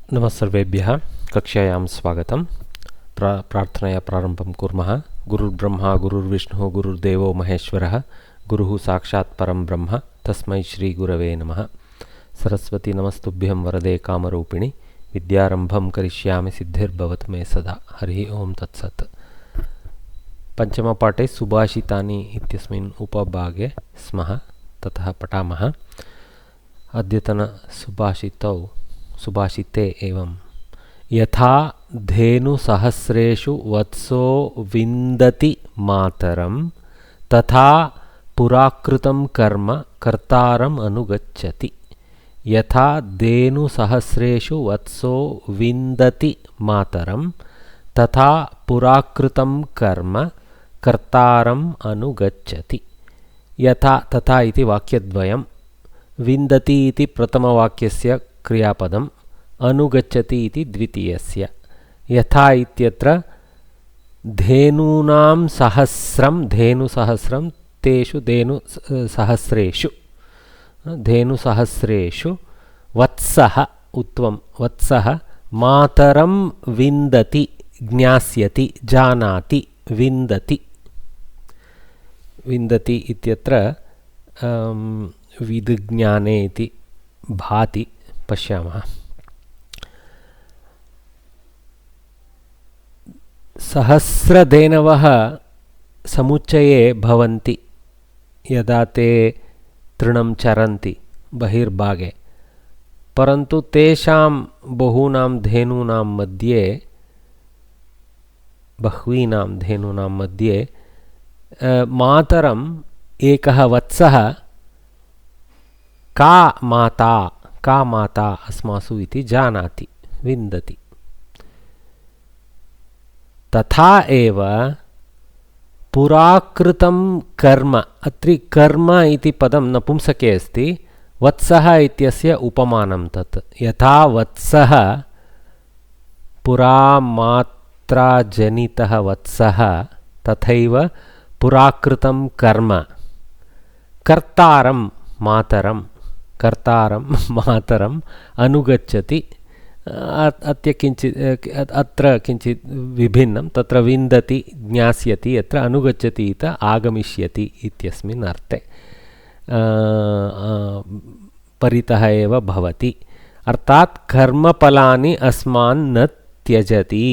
नमस्सर्वेभ्यः कक्षायां स्वागतं। प्रार्थनया प्रारम्भं कुर्मः। गुरुर्ब्रह्मा गुरुर्विष्णुः गुरुर्देवो महेश्वरः गुरुः साक्षात् परं ब्रह्म तस्मै श्रीगुरवे नमः। सरस्वती नमस्तुभ्यं वरदे कामरूपिणि विद्यारम्भं करिष्यामि सिद्धिर्भवतु मे सदा। हरिः ओं तत्सत्। पञ्चमपाठे सुभाषितानि इत्यस्मिन् उपभागे स्मः, ततः पठामः। अद्यतन सुभाषिते एवं यथा धेनुसहस्रेषु वत्सो विन्दति मातरं तथा पुराकृतं कर्म कर्तारम् अनुगच्छति। यथा धेनुसहस्रेषु वत्सो विन्दति मातरं तथा पुराकृतं कर्म कर्तारम् अनुगच्छति। यथा तथा इति वाक्यद्वयं, विन्दति इति प्रथमवाक्यस्य क्रियापदम्, अनुगच्छति इति द्वितीयस्य। यथा इत्यत्र धेनूनां सहस्रं तेषु धेनुसहस्रेषु वत्सः वत्सः मातरं विन्दति ज्ञास्यति जानाति विन्दति इत्यत्र विद्ज्ञाने इति भाति, पश्यामः। सहस्रधेनवः समुच्चये भवन्ति यदा ते तृणं चरन्ति बहिर्भागे, परन्तु तेषां बहूनां धेनूनां मध्ये मातरम् एकः वत्सः का माता अस्मासु इति जानाति, विन्दति। तथा एव पुराकृतं कर्म, अत्र कर्म इति पदं नपुंसके अस्ति, वत्सः इत्यस्य उपमानं तत्। यथा वत्सः पुरामात्राजनितः वत्सः तथैव पुराकृतं कर्म कर्तारं मातरम् अनुगच्छति। अत्र किञ्चित् विभिन्नं, तत्र विन्दति ज्ञास्यति, अत्र अनुगच्छति इत आगमिष्यति इत्यस्मिन् अर्थे परितः एव भवति। अर्थात् कर्मफलानि अस्मान् न त्यजति,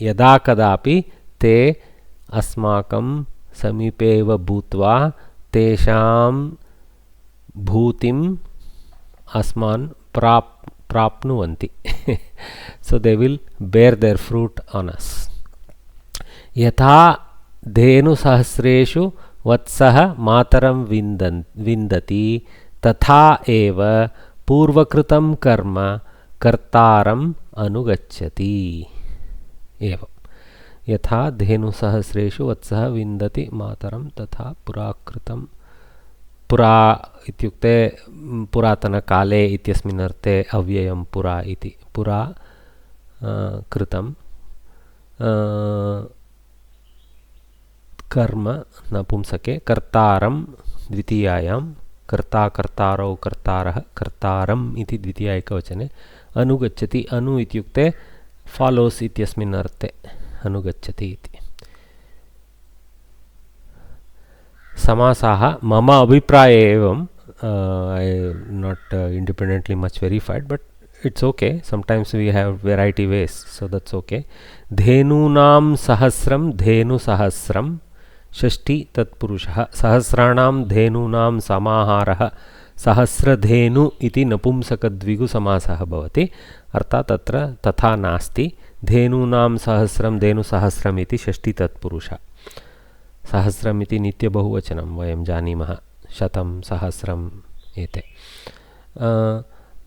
यदा कदापि ते अस्माकं समीपे एव भूत्वा तेषां भूतिम् अस्मान् प्राप्नुवन्ति। So they will bear their fruit on us. यथा धेनुसहस्रेषु वत्सः मातरं विन्दति तथा एव पूर्वकृतं कर्म कर्तारम् अनुगच्छति। एवं यथा धेनुसहस्रेषु वत्सः विन्दति मातरं तथा पुराकृतं, पुरा इत्युक्ते पुरातनकाले इत्यस्मिन् अर्थे अव्ययं पुरा इति, पुरा कृतं कर्म नपुंसके, कर्तारं द्वितीयायां, कर्ता कर्तारौ कर्तारः कर्तारम् इति द्वितीयाएकवचने, अनुगच्छति, अनु इत्युक्ते फालोस् इत्यस्मिन् अर्थे अनुगच्छति इति। समासाः मम अभिप्राये एवं, I not independently much verified, but it's okay. Sometimes we have variety ways, so that's okay. धेनूनां सहस्रं धेनुसहस्रं षष्ठी तत्पुरुषः, सहस्राणां धेनूनां समाहारः सहस्रधेनु इति नपुंसकद्विगुसमासः भवति। अर्थात् तत्र तथा नास्ति, धेनूनां सहस्रं धेनुसहस्रम् इति षष्ठी तत्पुरुषः। सहस्रम् इति नित्यबहुवचनं वयं जानीमः, शतं सहस्रम् एते।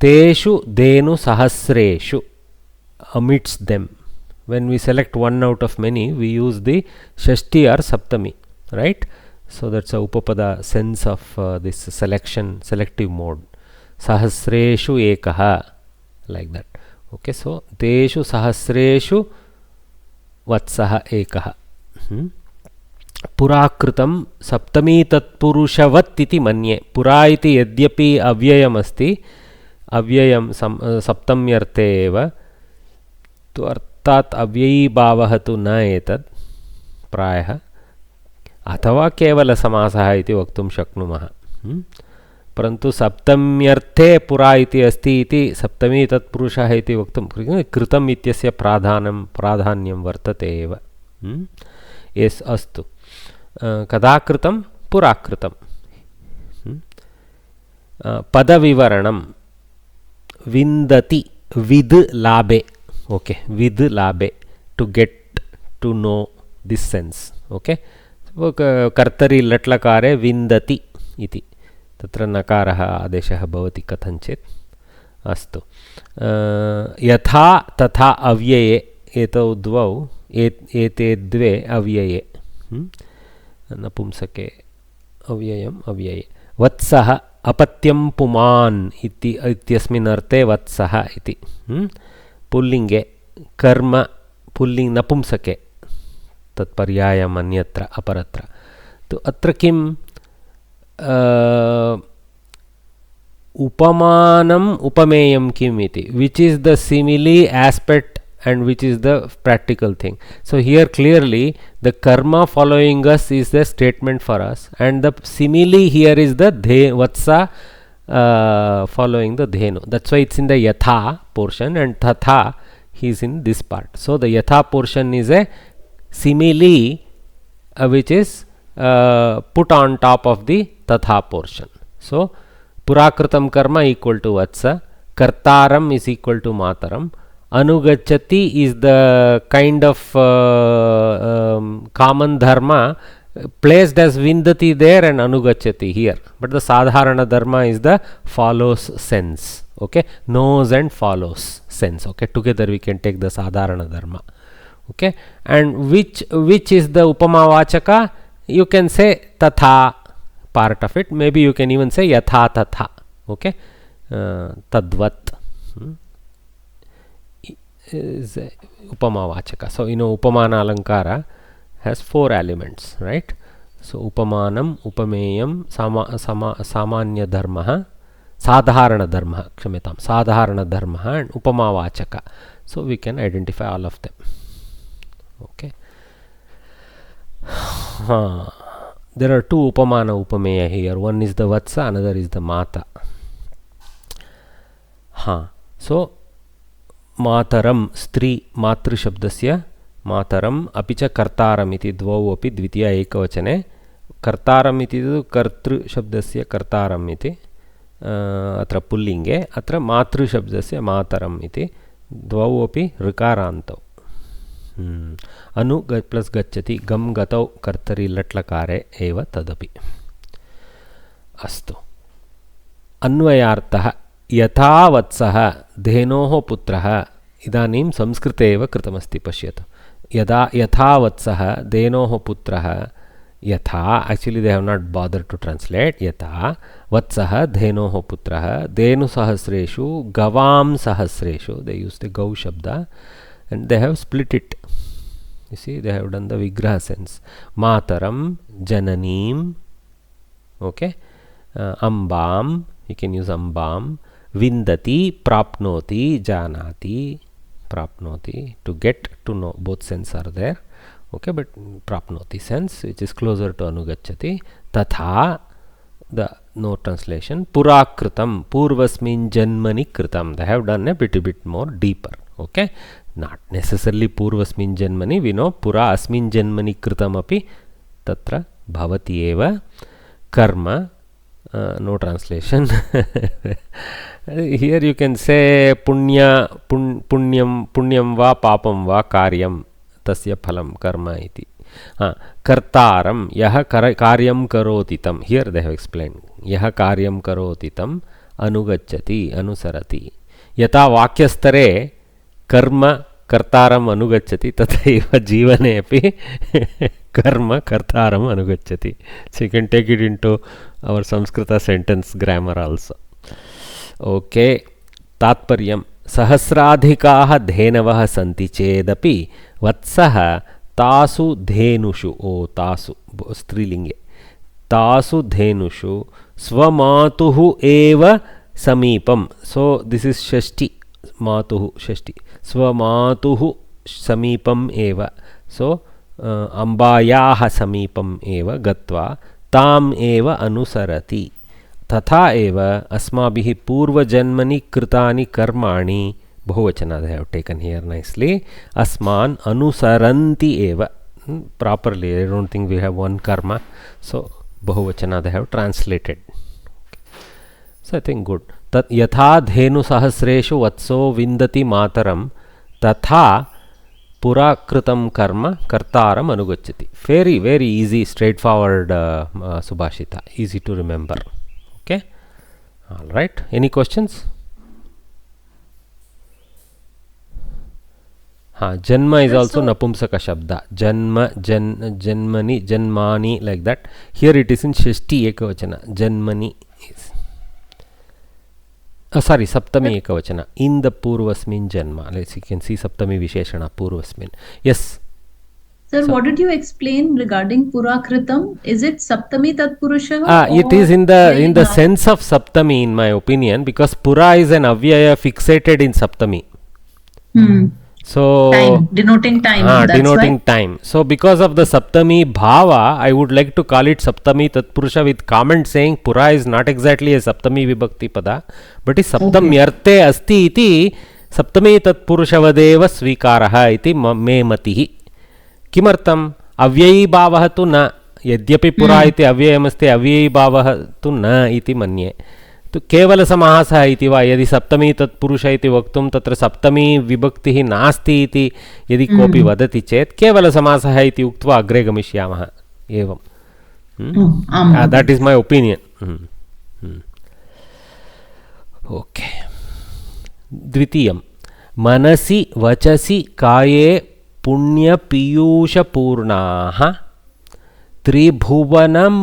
तेषु धेनुसहस्रेषु, amidst them, when we select one out of many we use the shashti or saptami, right? So that's a upapada sense of this selection, selective mode. Sahasreshu ekaha, like that. Okay, so teshu sahasreshu vatsaha ekaha. पुराकृतं सप्तमी तत्पुरुषवत् इति मन्ये। पुरा इति यद्यपि अव्ययमस्ति, अव्ययं सप्तम्यर्थे एव तु अर्थात् अव्ययीभावः तु न एतत् प्रायः, अथवा केवलसमासः इति वक्तुं शक्नुमः। परन्तु सप्तम्यर्थे पुरा इति अस्ति इति सप्तमी तत्पुरुषः इति वक्तुं कृतम् इत्यस्य प्राधान्यं वर्तते एव। एस् अस्तु, कदा कृतं? पुरा कृतं। पदविवरणं विन्दति विद् लाभे, ओके, विद् लाभे, to get to know this sense, okay. कर्तरि लट्लकारे विन्दति इति तत्र नकारः आदेशः भवति कथञ्चित्। अस्तु, यथा तथा अव्यये, एतौ द्वौ एते द्वे अव्यये, नपुंसके अव्ययम् अव्यये। वत्सः अपत्यं पुमान् इत्यस्मिन् अर्थे वत्सः इति, पुल्लिङ्गे कर्म पुल्लिङ्ग नपुंसके तत्पर्यायम् अन्यत्र अपरत्र तु अत्र किम् उपमानम् उपमेयं किम् इति, which is the simile aspect and which is the practical thing. So here clearly the karma following us is the statement for us, and the simile here is the vatsa following the dhenu. That's why it's in the yatha portion, and tatha he is in this part. So the yatha portion is a simile which is put on top of the tatha portion. So purakritam karma equal to vatsa, kartaram is equal to mataram, anugachati is the kind of common dharma placed as vindati there and anugachati here, but the sadharana dharma is the follows sense, okay, knows and follows sense, okay, together we can take the sadharana dharma, okay. And which is the upamavachaka? You can say tatha part of it, maybe you can even say yatha tatha, okay, tadvat is upamavachaka. So you know upamana alankara has 4 elements, right? So upamanam, upameyam, samanya dharma, sadharana dharma, kshamyatam, sadharana dharma and upamavachaka. So we can identify all of them, okay. There are 2 upamana upameya here. One is the vatsa, another is the mata. So mataram stri matru shabdasya मातरम अपि च कर्तारम इति द्वौ अपि द्वितीय एकवचने, कर्तारम इति तु कर्तृ शब्दस्य कर्तारम इति अत्र पुल्लिङ्गे, अत्र मातृ शब्दस्य मातरम इति द्वौ अपि ऋकारान्तौ। अनु प्लस गच्छति, गम गतौ कर्तरि लट्लकारे एव तदपि। अस्तु, अन्वयार्थः यथा वत्सः धेनोः पुत्रः, इदानीं संस्कृते एव कृतमस्ति, पश्यतु। यथा वत्सः धेनोः पुत्रः, यथा, actually they have not bothered to translate, यथा वत्सः धेनोः पुत्रः, धेनुसहस्रेषु गवां सहस्रेषु, they use the गौ shabda and they have split it, you see, they have done the vigraha sense. Mataram, jananim, okay, ambam, you can use ambam, vindati, prapnoti, janati, prapnoti, to get to know, both sense are there, okay, but prapnoti sense which is closer to anugachati. Tatha, the no translation. Purakritam, purvasmin janmani kritam, they have done a bit more deeper, okay, not necessarily purvasmin janmani, we know pura asmin janmani kritam api tatra bhavati eva. Karma, no translation. Here you can say punyam va papam va karyam tasya phalam karma iti. Kartaram, yaha karyam karoti tam, here they have explained, yaha karyam karoti tam anugachati anusarati. Yata vakyastare karma kartaram anugachati tathaiva jivane api karma kartaram anugachati. So you can take it into our Samskrita sentence grammar also. Okay, तात्पर्यं सहस्राधिकाः धेनवः सन्ति चेदपि वत्सः तासु धेनुषु, ओ तासु स्त्रीलिङ्गे, तासु धेनुषु स्वमातुः एव samipam. So this is shashti, matuhu shashti. Swamatuhu samipam eva. So ambayaha samipam eva gatva tam eva anusarati. Tatha eva asmabhihi purvajanmani kritani karmani. Bahuvachana they have taken here nicely. Asman anusaranti eva. Properly, I don't think we have one karma. So bahuvachana they have translated. So I think good. Tat yatha dhenu sahasreshu vatso vindati mataram tatha purakritam karma kartaram anugacchati. Very, very easy, straightforward subhashita. Easy to remember. Okay. All right. Any questions? Janma is also napumsaka shabda. Janma, janmani, janmani, like that. Here it is in shashti ekavachana. Janmani is sorry, saptami ekavachana. In the purvasmin janma. Let's you can see saptami visheshana purvasmin. Yes. Sir, what did you explain regarding purakritam? Is it saptami tatpurusha? It is in the sense of saptami, in my opinion, because pura is an avyaya fixated in saptami. So time, denoting time. Denoting time. So because of the saptami bhava, I would like to call it saptami tatpurusha with comment saying pura is not exactly a saptami vibhakti pada, but is saptamyarte asti iti saptami tatpurushavadeva svikaraha iti me matihi. Kimartam avyayi bhavah tu na, यद्यपि पुरा इति अव्ययमस्ति अव्ययी भावः तु न इति मन्ये. तो केवल समासः इति वा, यदि सप्तमी तत्पुरुष इति वक्तुं तत्र सप्तमी विभक्तिः नास्ति इति यदि कोऽपि वदति चेत् केवल समासः इति उक्त्वा अग्रे गमिष्यामः. एवं that is my opinion. Okay. द्वितीयं मनसि वचसि काये पुण्यपीयूषपूर्णाः त्रिभुवनम्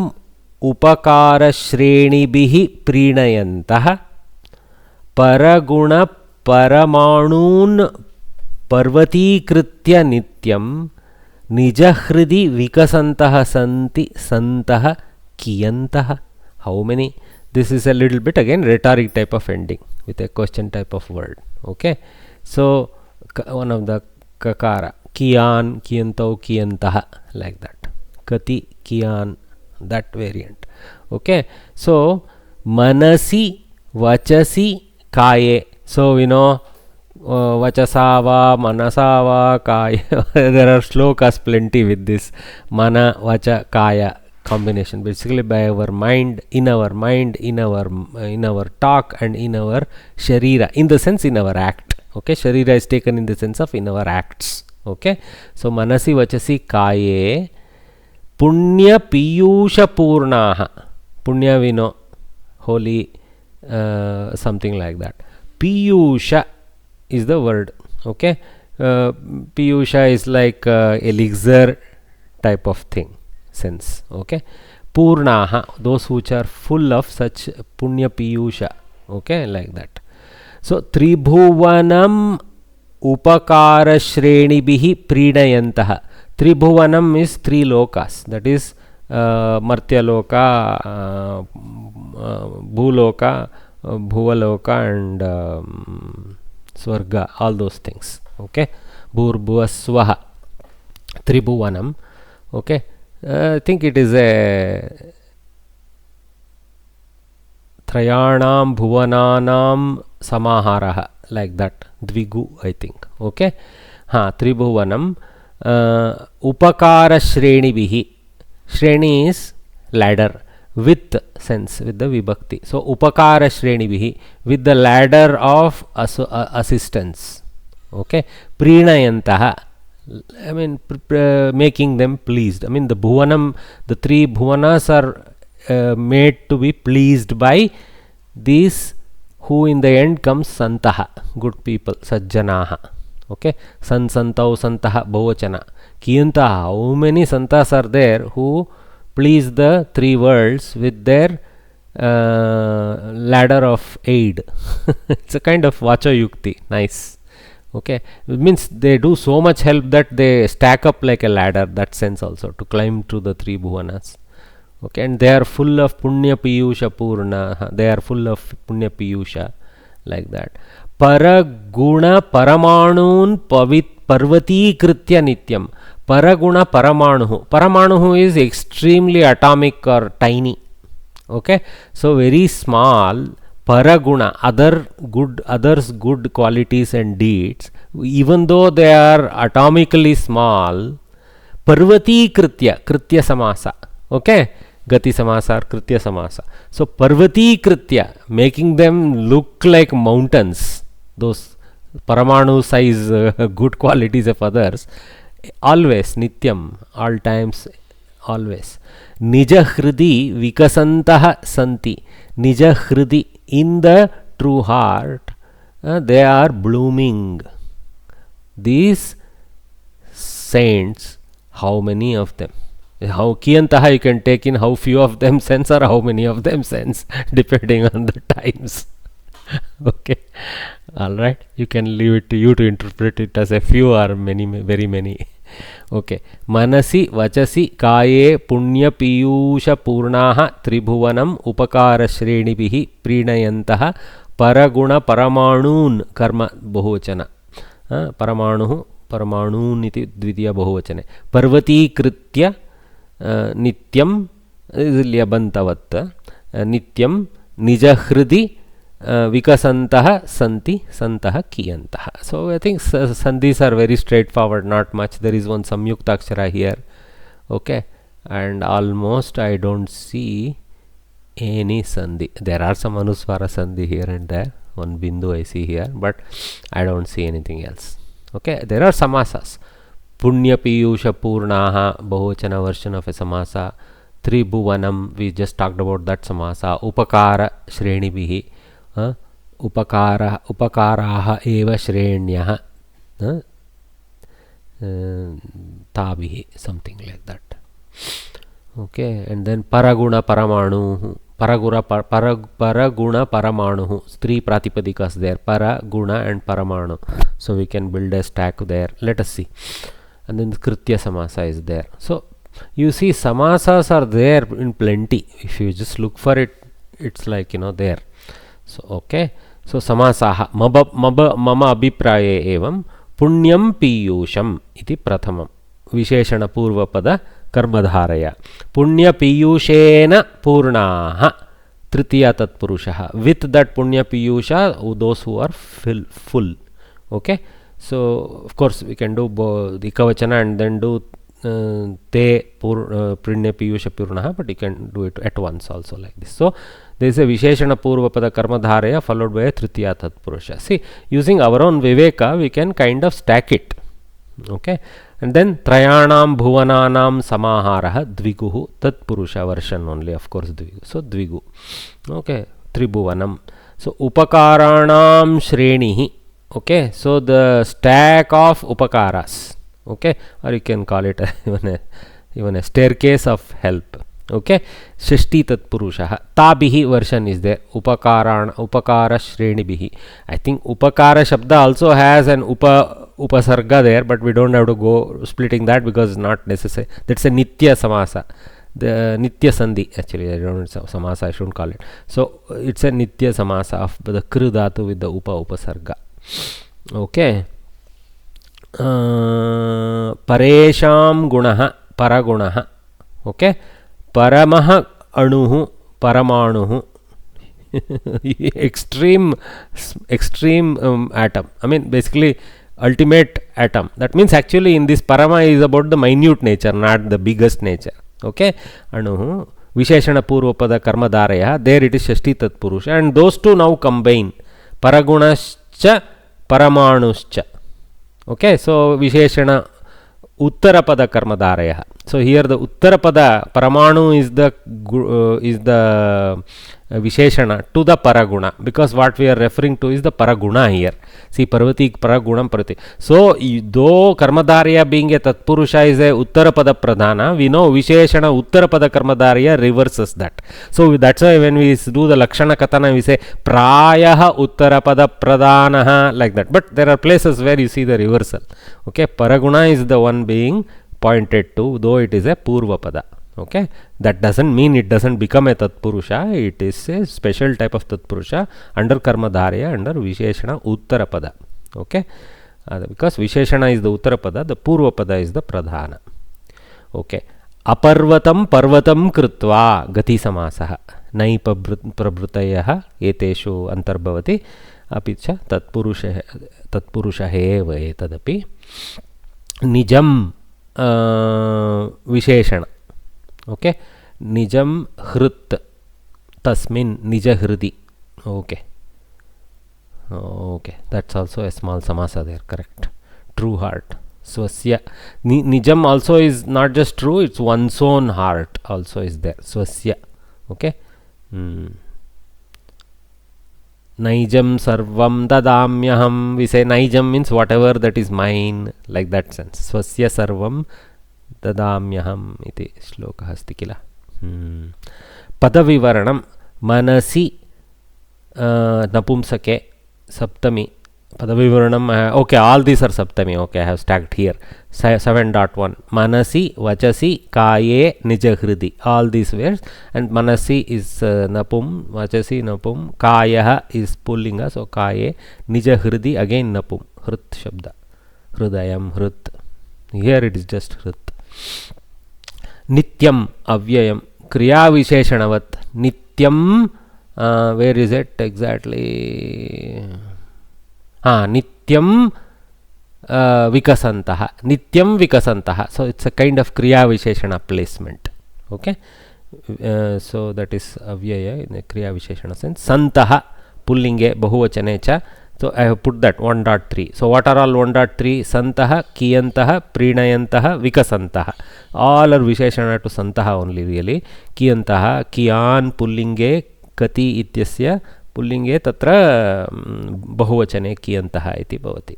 उपकारश्रेणिभिः प्रीणयन्तः परगुणपरमाणून् पर्वतीकृत्य नित्यं निजहृदि विकसन्तः सन्ति सन्तः कियन्तः. How many? This is a little bit again rhetoric type of ending with a question type of word. Okay, so one of the kakara, kiyan, kiyantau, kiyantah, like that. Kati, kiyan, that variant. Okay, so manasi, vachasi, kaye. So we know vachasava, manasava, kaya. There are shlokas plenty with this mana, vacha, kaya combination. Basically by our mind, in our talk, and in our sharira, in the sense in our act. Okay, sharira is taken in the sense of in our acts. Okay, so manasi, vachasi, kaye punya piyusha purnaha. Punya we know, holy, something like that. Piyusha is the word. Okay, piyusha is like elixir type of thing, sense. Okay, purnaha, those which are full of such punya piyusha. Okay, like that. So tribhuvanam upakara shrenibihi pridayantah. Tribhuvanam is three lokas, that is Martyaloka, Bhuloka, Bhuvaloka, and Swarga, all those things. Okay, Bhurbhuvaswaha, Tribhuvanam. Okay, I think it is a Trayanam Bhuvananam Samaharaha, like that. Dvigu, I think. Okay, Tribhuvanam. Upakara shreni bihi. Shreni is ladder, with sense, with the vibhakti. So upakara shreni bihi, with the ladder of assistance. Okay, prinayantaha, I mean making them pleased. I mean the bhuvanam, the three bhuvanas are made to be pleased by these who in the end comes santaha, good people, sajjanaha. Okay, santau santaha bahuvachana. Kiyantaha, how many santas are there who please the three worlds with their ladder of aid. It's a kind of vacha yukti. Nice. Okay, it means they do so much help that they stack up like a ladder, that sense also, to climb to the three bhuvanas. Okay, and they are full of punya piyusha purna, they are full of punya piyusha, like that. Paraguna paramanun parvati kritya nityam. Paraguna paramanuhu is extremely atomic or tiny. Okay, so very small. Paraguna, others good qualities and deeds, even though they are atomically small, parvati kritya samasa. Okay, gati samasa or kritya samasa. So parvati kritya, making them look like mountains, those paramanu size good qualities of others, always nityam, all times, always. Nija hridi vikasantah santi. Nija hridi, in the true heart, they are blooming. These saints, how many of them? How kiyantaha you can take in how few of them sense or how many of them sense, depending on the times. Okay, all right, you can leave it to you to interpret it as a few or many, very many. Okay, manasi vachasi kaye punya piyusha purnaha tribhuvanam upakara shrenibihi prinayantaha paraguna paramanun karma bahuvachana. Paramanuhu paramanun iti dvitiya bahuvachane. Parvati kritya nityam lyabantavatta nityam nija hridi vikasantah santi santah kiyantah. So I think sandhis are very straightforward, not much. There is one samyuktakshara here. Okay, and almost I don't see any sandhi. There are some anuswara sandhi here and there, one bindu I see here, but I don't see anything else. Okay, there are samasas. Punya piyusha purnaha, bahuvachana version of a samasa. Tribhuvanam, we just talked about that samasa. Upakara shrenibihi, upakaraha eva shrenyah, tabihi, something like that. Okay, and then paraguna paramanu, paraguna paramanu, three pratipadikas there, paraguna and paramanu. So we can build a stack there. Let us see. And then the kritya samasa is there. So you see, samasas are there in plenty. If you just look for it, it's like, there. So okay, so samasaha mama abhipraye evam punyam piyusham iti prathamam visheshana purvapada karmadharaya. Punya piyushena purnaha tritiya tatpurushaha. With that punya piyusha, those who are full. Okay, so of course we can do the kavachana and then do te punya piyusha purnaha, but you can do it at once also like this. So there is a visheshana purvapada karmadharaya followed by a tritiya tatpurusha. See, using our own viveka, we can kind of stack it. Okay, and then trayanam bhuvananam samaharaha dviguhu tatpurusha version only, of course, dvigu. So dvigu. Okay, tribhuvanam. So upakaranam shrenihi. Okay, so the stack of upakaras. Okay, or you can call it even a staircase of help. Okay, shashti tatpurusha. Tabihi version is there. Upakara shrenibihi. I think upakara shabda also has an upasarga there, but we don't have to go splitting that because it's not necessary. That's a nitya samasa. The nitya sandhi, actually, I don't know, samasa, I shouldn't call it. So it's a nitya samasa of the kru dhatu with the upasarga. Okay. Paresham gunaha paragunaha. Okay, paramaha anuhu paramanuhu. extreme atom, I mean basically ultimate atom. That means actually in this parama is about the minute nature, not the biggest nature. Okay, anuhu visheshana purvapada karmadharaya, there it is shashti tatpurusha, and those two now combine, paragunascha paramanuscha. Okay, so visheshana uttarapada karmadharaya. So here the uttarapada paramanu is the visheshana to the paraguna, because what we are referring to is the paraguna here. See, parvati paragunam parvati. So though karmadharya being a tatpurusha is a uttarapada pradhana, we know visheshana uttarapada karmadharya reverses that. So that's why when we do the lakshana katana, we say prayaha uttarapada pradhanaha, like that. But there are places where you see the reversal. Okay, paraguna is the one being pointed to, though it is a purvapada. Okay, that doesn't mean it doesn't become a Tatpurusha. It is a special type of Tatpurusha under Karma Dharya, under Visheshana Uttarapada. Okay, because Visheshana is the Uttarapada, the Purvapada is the Pradhana. Okay, Aparvatam Parvatam Krutva Gati Samasaha Nai Prabhrutayah Eteshu Antarbhavati Apicha Tatpurusha Eva Etadapi Nijam Visheshana. Okay, Nijam Hrut Tasmin Nija Hridi. Okay. Okay, that's also a small samasa there, correct. True heart. Swasya. Nijam also is not just true, it's one's own heart also is there. Swasya. Okay. Naijam sarvam dadamyaham. We say Naijam means whatever that is mine, like that sense. Swasya sarvam dadamyaham iti shloka asti kila. Padavivaranam manasi napumsake saptami. Padavivaranam. Okay, all these are saptami. Okay, I have stacked here. 7.1 Manasi, Vachasi, Kaye, Nijahridi. All these words. And Manasi is Napum, Vachasi Napum, Kayaha is Pullinga, so Kaye, Nijahridi again Napum. Hrut Shabda. Hrudayam, Hrut. Here it is just Hrut. Nityam, Avyayam, Kriya Visheshanavat. Nityam, where is it exactly? Nityam Vikasantaha. Nityam Vikasantaha. So it's a kind of Kriya Visheshana placement. Okay. So that is Avyaya in a Kriya Visheshana sense. Santaha Pullinge Bahuvachane. So I have put that 1.3. So what are all 1.3? Santaha, Kiyantaha, Prinayantaha, Vikasantaha. All are Visheshana to Santaha only really. Kiyantaha, Kiyan Pullinge, Kati ityasya Pullinge tatra Bahuvachane Kiyantaha iti bhavati.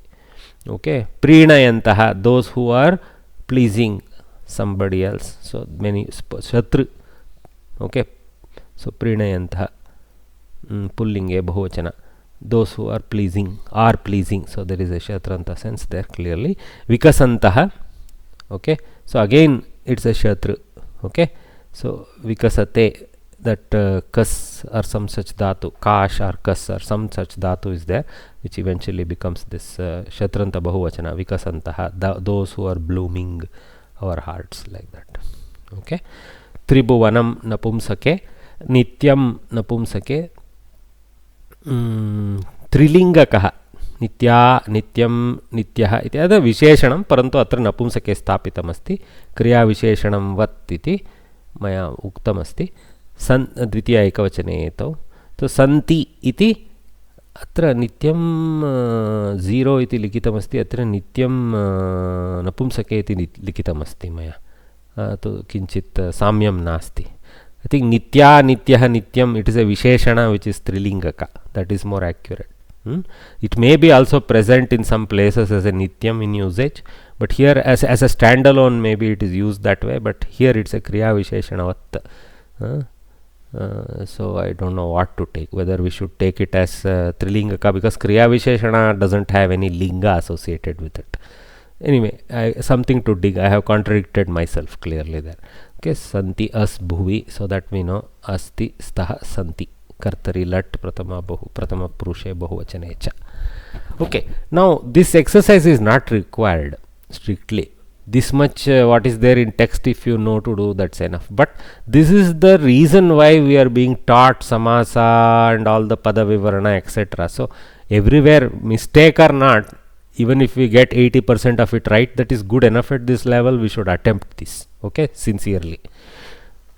Okay. Prinayantaha, those who are pleasing somebody else. So many Shatru. Okay. So Prinayantaha Pullinge Bahuvachana. Those who are pleasing. So there is a Shatranta sense there clearly. Vikasantaha. Okay. So again it's a Shatru. Okay. So Vikasate, that kas or some such dhatu, kash or kas or some such dhatu is there, which eventually becomes this Shatranta Bahuvachana, Vikasantaha, those who are blooming our hearts, like that. Okay. Tribhuvanam Napumsake, Nityam Napumsake, Trilingakaha, Nitya, Nityam, Nityaha iti ada Visheshanam, parantu atra Napumsake sthapitam asti, Kriya Visheshanam vat iti maya uktam asti. द्वितीय एकवचने तौ तो सन्ति इति अत्र नित्यं 0 इति लिखितमस्ति, अत्र नित्यं नपुंसके इति लिखितमस्ति मया, तो किञ्चित् साम्यं नास्ति. I think nitya, nityah, nityam, it is a visheshana which is trilingaka. That is more accurate. It may be also present in some places as a nityam in usage, but here as a standalone maybe it is used that way, but here it's a kriya visheshana vat. So I don't know what to take, whether we should take it as Trilingaka, because Kriya Visheshana doesn't have any Linga associated with it. Anyway, something to dig. I have contradicted myself clearly there. Okay, Santi as Bhuvi, so that we know Asti Staha Santi. Kartari Lat Pratama Purushe Bahuvachanecha. Okay, now this exercise is not required strictly. This much what is there in text, if you know to do, that's enough. But this is the reason why we are being taught samasa and all the pada vivarana etc. So everywhere, mistake or not, even if we get 80% of it right, that is good enough. At this level we should attempt this, okay, sincerely.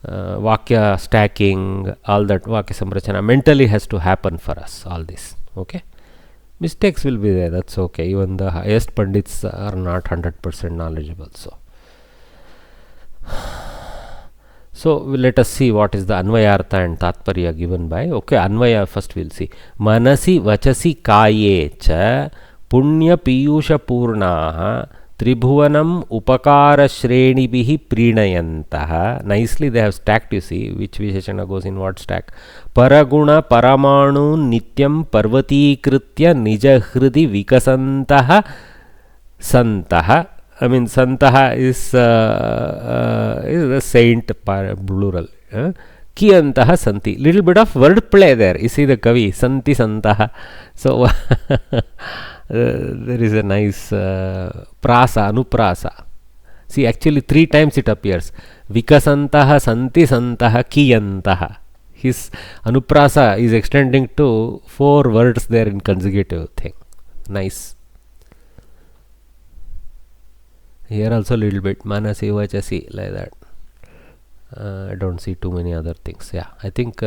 Vakya stacking, all that Vakya samrachana mentally has to happen for us, all this. Okay, mistakes will be there, that's okay. Even the highest pandits are not 100% knowledgeable. So let us see what is the Anvayartha and Tatparya given by. Okay, Anvaya first we'll see. Manasi Vachasi Kaye cha Punya Piyusha Purnaha Tribhuvanam Upakara Shrenibihi Prinayantaha. Nicely they have stacked, you see, which Visheshana goes in what stack. Paraguna Paramanu Nityam Parvati Kritya Nija Hridi Vikasantaha Santaha I mean, Santaha is the saint plural. Kiyantaha Santi. Little bit of word play there. You see the Kavi, Santi Santaha. So there is a nice prasa, anuprasa. See, actually 3 times it appears. Vikasantaha, Santi Santaha, Kiyantaha. His anuprasa is extending to 4 words there in consecutive thing. Nice. Here also little bit manasi vachasi, like that. I don't see too many other things. Yeah, I think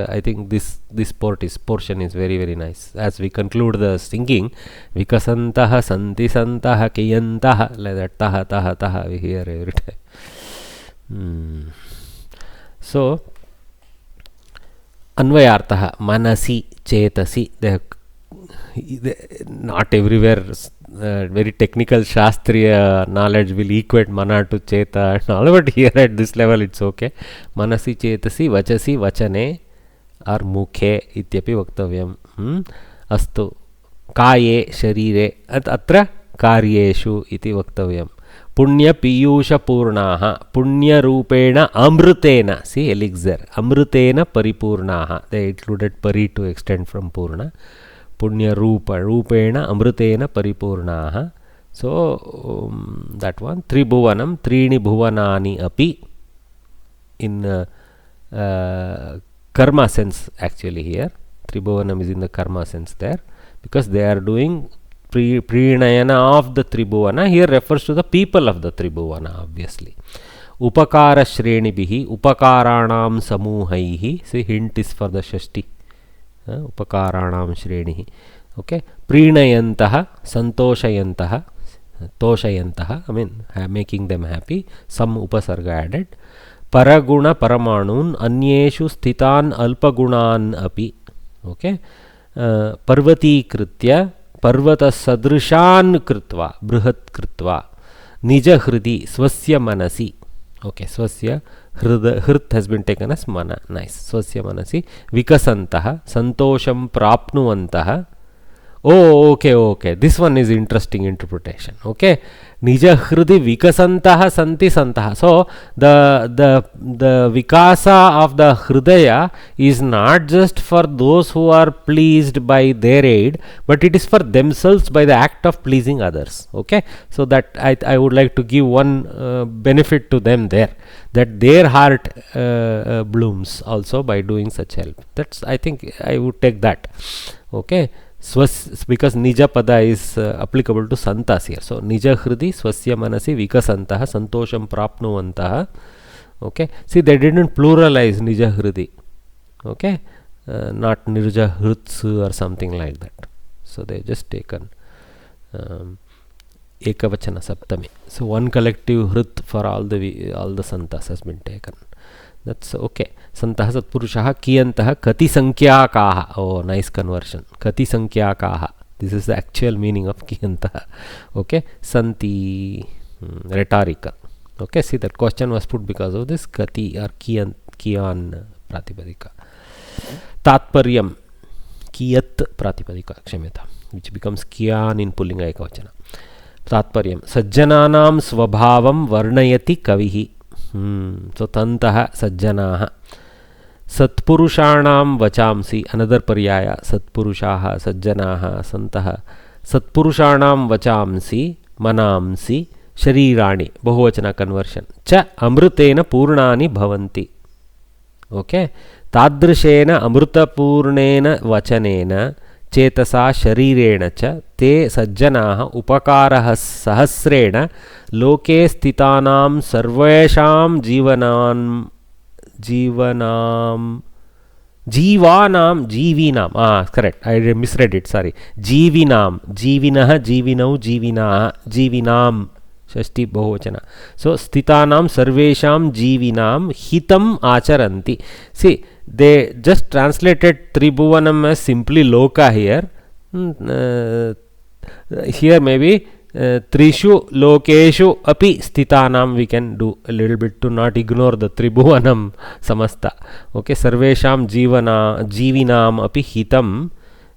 this portion is very, very nice. As we conclude the singing, vikasantaha santi santaha kiyantaha, like that, taha we hear every time. So Anvayartaha, manasi, chetasi, not everywhere very technical Shastriya knowledge will equate mana to cheta and all, but here at this level it's okay. Manasi, chetasi, vachasi, vachane or mukhe ityapi vaktavyam. Astu kaye, sharire, atra karyeshu iti vaktavyam. Punya piyusha purnaha, punya rupena amrutena, see elixir, amrutena paripurnaha, they included pari to extend from purna. Punya rupena amrutena paripurnaha. So that one. Tribhuvanam, trini bhuvanani api, in karma sense actually here. Tribhuvanam is in the karma sense there, because they are doing prinayana of the Tribhuvana. Here refers to the people of the Tribhuvana, obviously. Upakara shrenibihi, upakaranam samuhaihi. See, hint is for the Shashti. Upakaranam shrenihi. Okay. Prinayantaha, santoshayantaha, toshayantaha, I mean making them happy. Some upasarga added. Paraguna paramanun anyeshu sthitan alpagunan api. Okay. Parvati kritya parvata sadrishan kritva bruhat kritva nija hridi swasya manasi. Okay, swasya hrit has been taken as mana. Nice. Swasya manasi vikasantaha santosham prapnuvantaha. Oh, okay. This one is interesting interpretation. Okay. Nija hridi vikasantaha santi santaha. So the vikasa of the hridaya is not just for those who are pleased by their aid, but it is for themselves by the act of pleasing others. Okay. So that I would like to give one benefit to them there, that their heart blooms also by doing such help. That's, I think I would take that. Okay. Because nija pada is applicable to santas here. So nija hridi swasya manasi vikasantaha santosham prapnuvantaha. Okay. See, they didn't pluralize nija hridi. Okay. Not nirja hrits or something like that. So they just taken ekavachana saptami. So one collective hrit for all the santas has been taken. That's okay. Santaha satpurushaha kiyantaha kati sankyakaha. Oh, nice conversion. Kati sankyakaha. This is the actual meaning of kiyantaha. Okay. Santi, rhetorical. Okay. See, that question was put because of this kati or kiyan pratipadika. Tatparyam, kiyat pratipadika, kshamyata, which becomes kiyan in pullinga ekavachana. Tatparyam, sajjananam svabhavam varnayati kavihi. So tantaha sajjanaha. Satpurushanam vachamsi, another paryaya. Satpurushaha, sajjanaha, santaha. Satpurushanam vachamsi, manamsi, sharirani, bahuvachana conversion. Cha amrutena purnani bhavanti. Okay. Tadrishena amrutapurnena vachanena चेतसा शरीरेण च ते सज्जनाः उपकारः सहस्रेण लोके स्थितानां सर्वेषां जीवीनां correct, I misread it, sorry, जीविनां, जीविनः, जीविनौ, जीविनाः, जीविनां, षष्ठी बहुवचन. So स्थितानां सर्वेषां जीविनां हितम् आचरन्ति. See, they just translated Tribhuvanam as simply Loka here. Here maybe Trishu Lokeshu api Sthitanam we can do a little bit to not ignore the Tribhuvanam Samasta. Okay, Sarvesham Jivinam api Hitam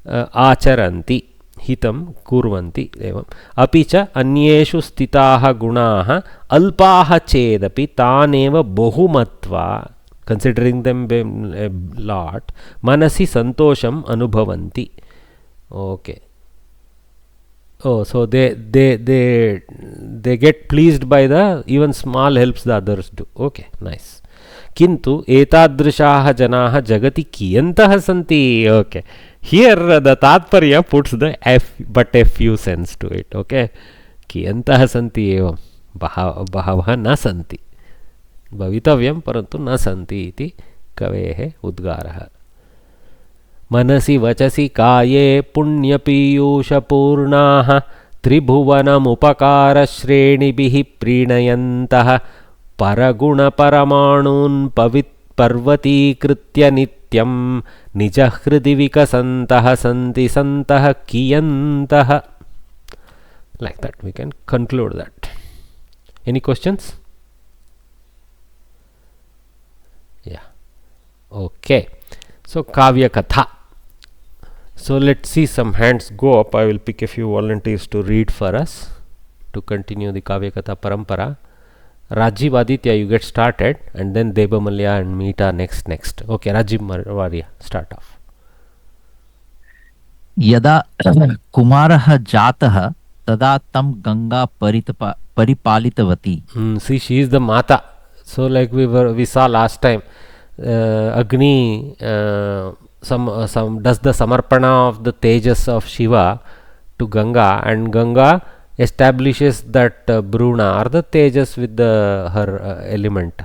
Acharanti. हितं कुर्वन्ति एवम् अपि च अन्येषु स्थिताः गुणाः अल्पाः चेदपि तानेव बहुमत्वा considering them a lot मनसि सन्तोषम् अनुभवन्ति. Okay. Oh, so they get pleased by the even small helps the others do. Okay, nice. किन्तु एतादृशाः जनाः जगति कियन्तः सन्ति. Okay, here the तात्पर्य puts the but a few sense to it. Okay, कियन्तः सन्ति एवं बहवः न सन्ति, भवितव्यं परन्तु न सन्ति इति कवेः उद्गारः. मनसि वचसि काये पुण्यपीयूषपूर्णाः त्रिभुवनमुपकारश्रेणिभिः प्रीणयन्तः परगुणपरमाणून् पर्वतीकृत्य नित्यं निजहृदि विकसन्तः सन्ति सन्तः कियन्तः. Like that we can conclude that. Any questions? Yeah. Okay. So Kavya Katha. So let's see some hands go up. I will pick a few volunteers to read for us to continue the Kavya Katha Parampara. Rajiv Aditya, you get started, and then Deba Malya and Meeta next. Okay, Rajiv Marwaria, start off. यदा कुमारः जातः तदा तं Ganga परिपालितवती. See, she is the Mata. So like we saw last time, Agni some does the samarpana of the tejas of Shiva to Ganga, and Ganga establishes that Bruna or the tejas with the her element,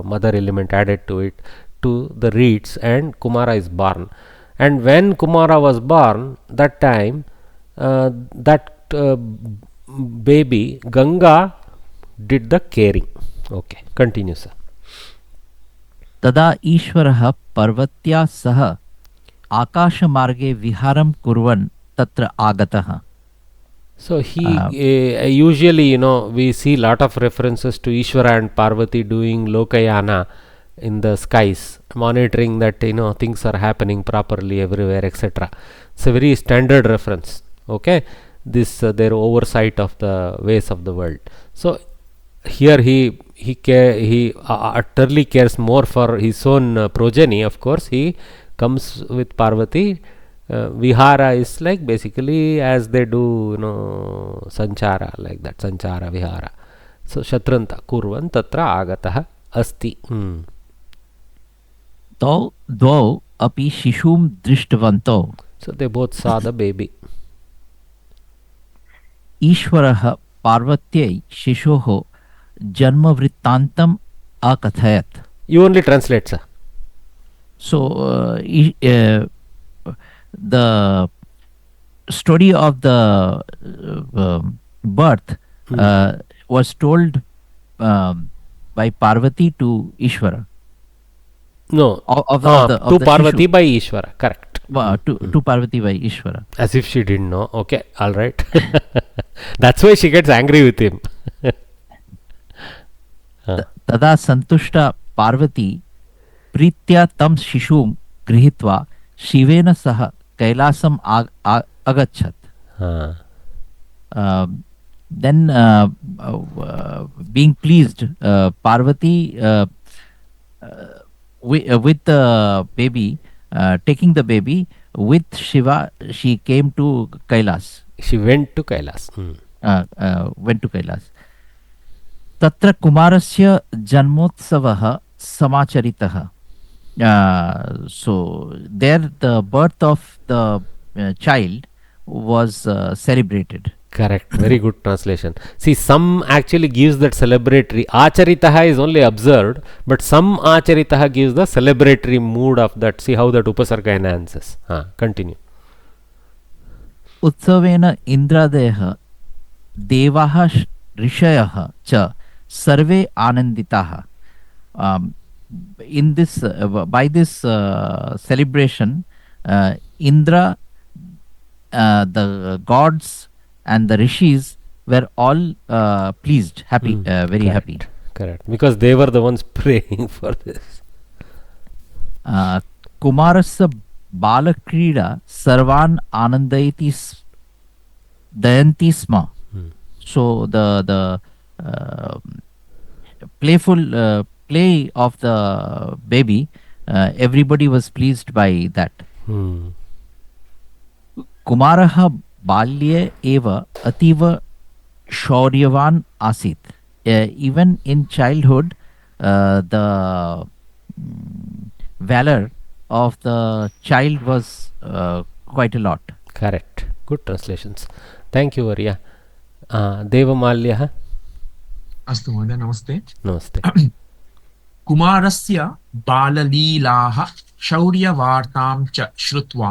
mother element added to it, to the reeds, and Kumara is born. And when Kumara was born, that time that baby Ganga did the caring. Okay, continue, sir. तदा ईश्वरः पर्वत्या सह आकाशमार्गे विहारं कुर्वन् तत्र आगतः. So he usually, we see lot of references to Ishvara and Parvati doing Lokayana in the skies, monitoring that things are happening properly everywhere, etc. It's a very standard reference. Okay, this their oversight of the ways of the world. So here he utterly cares more for his own progeny. Of course, he comes with Parvati. Vihara is like basically as they do, sanchara, like that, sanchara vihara. So Shatranta kurvan tatra agatah asti. तौ द्वौ अपि शिशुं दृष्टवन्तौ. So they both saw the baby. ईश्वरः पार्वत्यै शिशोः जन्मवृत्तान्तम् अकथयत्. You only translate, sir. So the story of the birth was told by Parvati to Ishvara. No, to Parvati by Ishvara, correct. To Parvati by Ishvara. As if she didn't know. Okay, all right. That's why she gets angry with him. तदा संतुष्टा पार्वती प्रीत्या तं शिशुं गृहीत्वा शिवेन सह कैलासम् अगच्छत्. Then being pleased, Parvati with the baby, taking the baby with Shiva, she came to Kailas. She went to Kailas. Went to Kailas. तत्र कुमारस्य जन्मोत्सवः समाचरितः. So there the birth of the child was celebrated. Correct. Very good translation. See, some actually gives that celebratory. Acharitaha is only observed, but some acharitaha gives the celebratory mood of that. See how that upasarga enhances. Continue. उत्सवेन इन्द्रादयः देवाः ऋषयः च सर्वे आनन्दिताः. In this by this celebration, Indra, the gods and the rishis were all pleased, happy, very correct, happy. Correct, because they were the ones praying for this. Kumarasya balakreeda sarvan anandayati dayanti sma. So the uh, playful play of the baby, everybody was pleased by that. Hmm. Kumarah balye eva ativa shauryavan asit. Even in childhood, the valor of the child was quite a lot. Correct. Good translations. Thank you, Arya. Devamalyah. अस्तु महोदय नमस्ते Namaste. कुमारस्य बाललीलाः शौर्यवार्तां च श्रुत्वा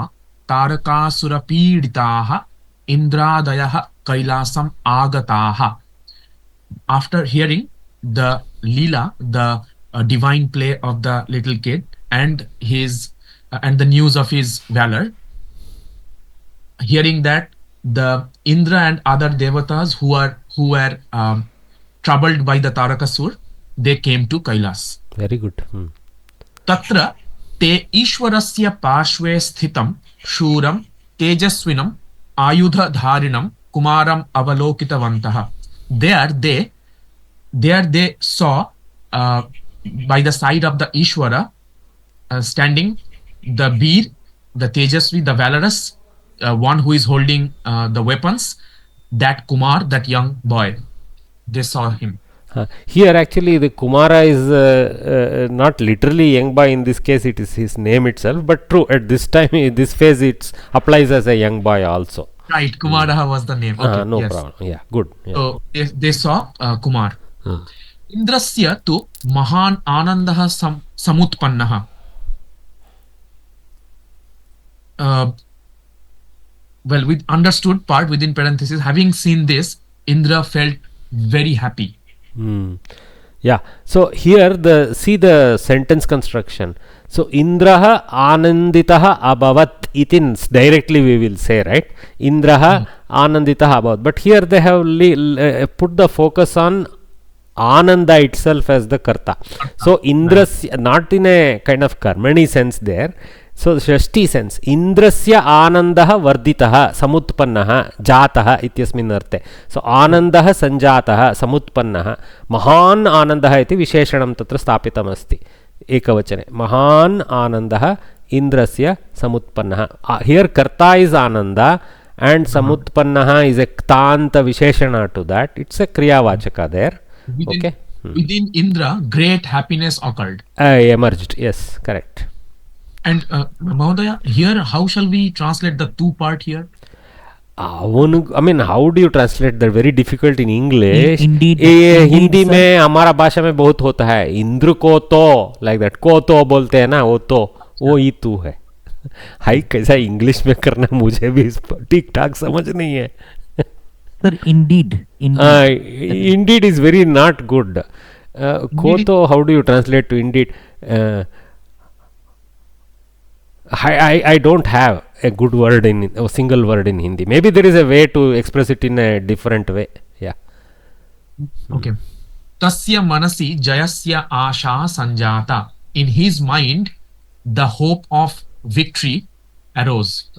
तारकासुरपीडिताः इन्द्रादयः कैलासम् आगताः. After hearing the lila, the divine play of the little kid and his and the news of his valor, hearing that, the Indra and other devatas who were troubled by the Tarakasur, they came to Kailas. Very good. तत्र ते ईश्वरस्य पार्श्वे स्थितं शूरं तेजस्विनं आयुधधारिणं कुमारं अवलोकितवन्तः. There they saw by the side of the Ishwara standing the Veer, the Tejasvi, the valorous one who is holding the weapons, that Kumar, that young boy. They saw him. Here actually the Kumara is not literally young boy. In this case it is his name itself, but true, at this time, in this phase, it applies as a young boy also. Right, Kumara was the name. Okay, No yes. problem. Yeah, good. Yeah. So they saw Kumar. Indrasya tu mahan anandah samutpannah. Well, with understood part within parenthesis, having seen this, Indra felt very happy. Yeah. So here see the sentence construction. So Indraha Ananditaha Abhavat itins, directly we will say, right? Indraha Ananditaha Abhavat. But here they have put the focus on Ananda itself as the Karta. So Indrasya, not in a kind of Karmani sense there. So Shashti sense. Indrasya Anandaha Varditaha Samutpannaha Jataha ityasmin arte. So Anandaha Sanjataha Samutpannaha Mahan Anandaha iti Visheshanam tatra stapitam asti. Ekavachane. Mahan Anandaha Indrasya Samutpannaha. Here Karta is Ananda and Samutpannaha is a Ktanta Visheshana to that. It's a Kriyavachaka there. Okay. Within Indra, great happiness occurred. Emerged. Yes, correct. And Mahodaya, here how shall we translate the two part here? I mean, how do you translate that? Very difficult in English. Indeed. Hindi में हमारा भाषा में बहुत होता है. इंद्र को तो like that को तो बोलते हैं ना, वो तो वो ही तू है. हाई कैसा इंग्लिश में करना मुझे भी ठीक ठाक समझ नहीं है. Sir, indeed. Indeed is very not good. को तो how do you translate to indeed? I don't have a good word a single word in Hindi. Maybe there is a way to express it in a different way. Yeah. Okay. Tasya manasi jayasya asha sanjata. In his mind, the hope of victory arose.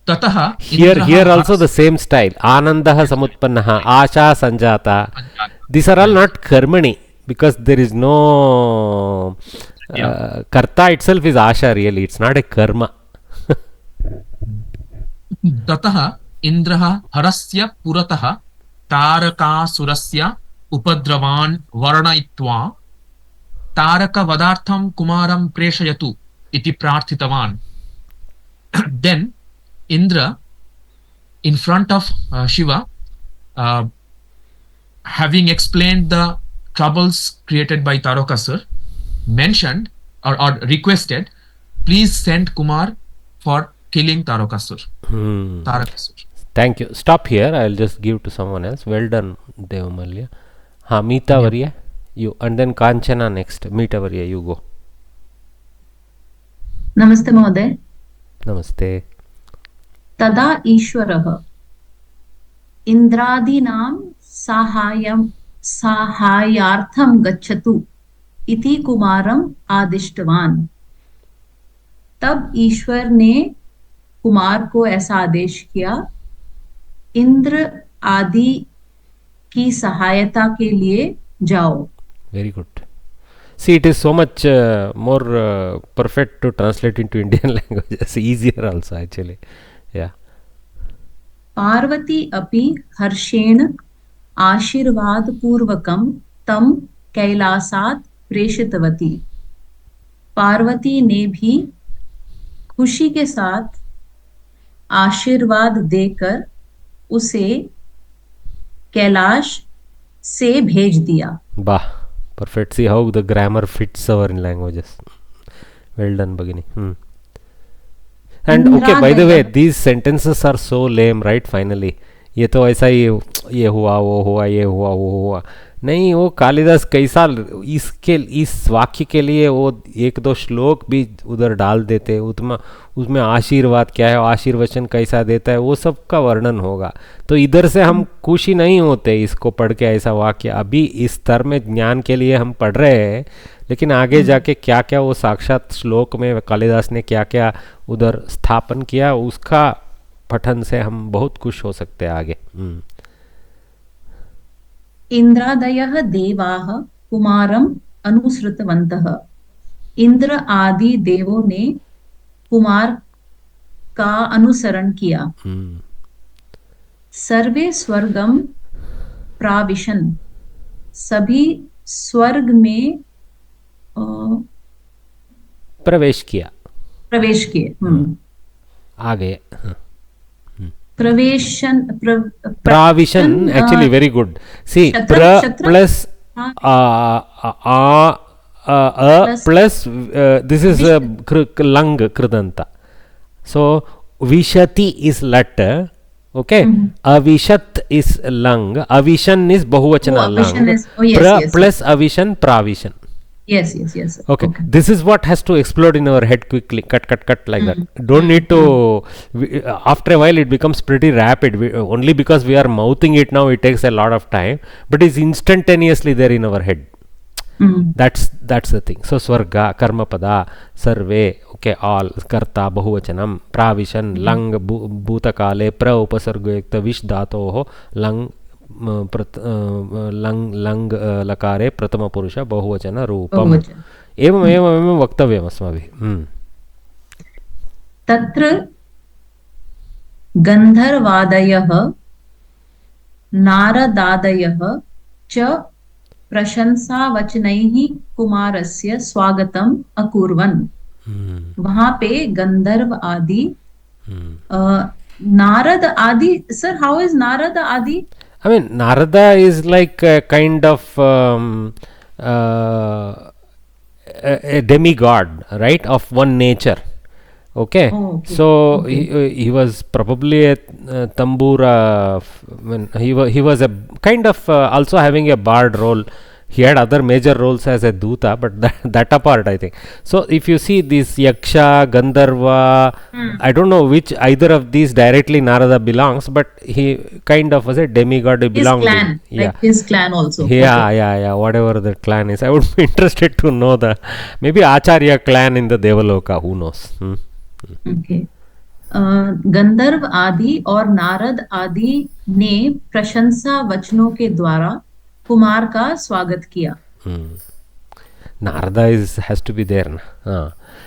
Tataha. Here also the same style. Anandaha samutpannaha, asha sanjata. These are all not karmani because there is no karta itself is asha really. It's not a karma. Tataha indraha harasya purataha taraka surasya upadravan varnaitva taraka vadartham kumaram preshayatu iti prarthitavan. Then Indra, in front of Shiva, having explained the troubles created by Tarakasur, mentioned or requested, please send Kumar for killing Tarakasur. Tarakasur. Thank you. Stop here. I'll just give to someone else. Well done, Devamalya. Meeta Varya, you, and then Kanchana next. Meeta Varya, you go. Namaste Mahoday. Namaste. Tada Ishwarah Indradinam Sahayartham Gachatu इति कुमारम आदिष्टवान. तब ईश्वर ने कुमार को ऐसा आदेश किया इंद्र आदि की सहायता के लिए जाओ. Very good. See, it is so much more perfect to translate into Indian languages. Easier also, actually. Yeah. Parvati अपि हर्षेण आशीर्वाद पूर्वकं तम कैलासात् प्रेषितवती. पार्वती ने भी खुशी के साथ आशीर्वाद देकर उसे कैलाश से भेज दिया. Bah. Perfect. See how the grammar fits our languages. Well done, Bhagini. And okay, by the way, these sentences are so lame, right? Finally, ये तो ऐसा ही, ये हुआ वो हुआ ये हुआ वो हुआ, नहीं, वो कालिदास कैसा इस वाक्य के लिए वो एक दो श्लोक भी उधर डाल देते, उसमें आशीर्वाद क्या है, आशीर्वचन कैसा देता है, वो सब का वर्णन होगा. तो इधर से हम खुशी नहीं होते इसको पढ़ के, ऐसा वाक्य अभी इस स्तर में ज्ञान के लिए हम पढ़ रहे हैं, लेकिन आगे जाके क्या क्या वो साक्षात श्लोक में कालिदास ने क्या क्या उधर स्थापन किया, उसका पठन से हम बहुत खुश हो सकते हैं आगे. इंद्रादयः देवाः कुमारम् अनुसृतवन्तः. इंद्र आदि देवों ने कुमार का अनुसरण किया. सर्वे स्वर्गम प्राविशन. सभी स्वर्ग में प्रवेश किया. आ गए. Pravishan, actually very good. See, pra plus plus this is lang kridanta. So vishati is lat, okay. Avishat is lang. Avishan is bahuvachana lang. Pra plus avishan, pravishan. Yes. Okay. This is what has to explode in our head quickly. Cut like that. Don't need to. After a while, it becomes pretty rapid. Only because we are mouthing it now, it takes a lot of time. But it's instantaneously there in our head. That's the thing. So swarga, karma pada, sarve, okay, all, karta, bahuvachanam, pravishan, lang, bhutakale, pra upasargayakta, vish dhatoho, lang, लंग लकारे प्रथम पुरुष बहुवचन रूपम. एवं वक्तव्यम् अस्माभिः. तत्र गन्धर्वादयः नारदादयः च प्रशंसावचनैः कुमारस्य स्वागतम् अकुर्वन्. वहां पे गंधर्व आदि, नारद आदि. सर, हाउ इज नारद आदि? I mean, Narada is like a kind of a demigod, right, of one nature. Okay. So he was probably a tambura. He was a kind of also having a bard role. He had other major roles as a Duta, but that apart, I think. So if you see this Yaksha, Gandharva, I don't know which either of these directly Narada belongs, but he kind of was a demigod. He belonged his clan, like his clan also. Yeah, whatever the clan is. I would be interested to know maybe Acharya clan in the Devaloka, who knows. Okay. गंधर्व आदि और नारद आदि ने प्रशंसा वचनों के द्वारा कुमार का स्वागत किया. Narada has to be there.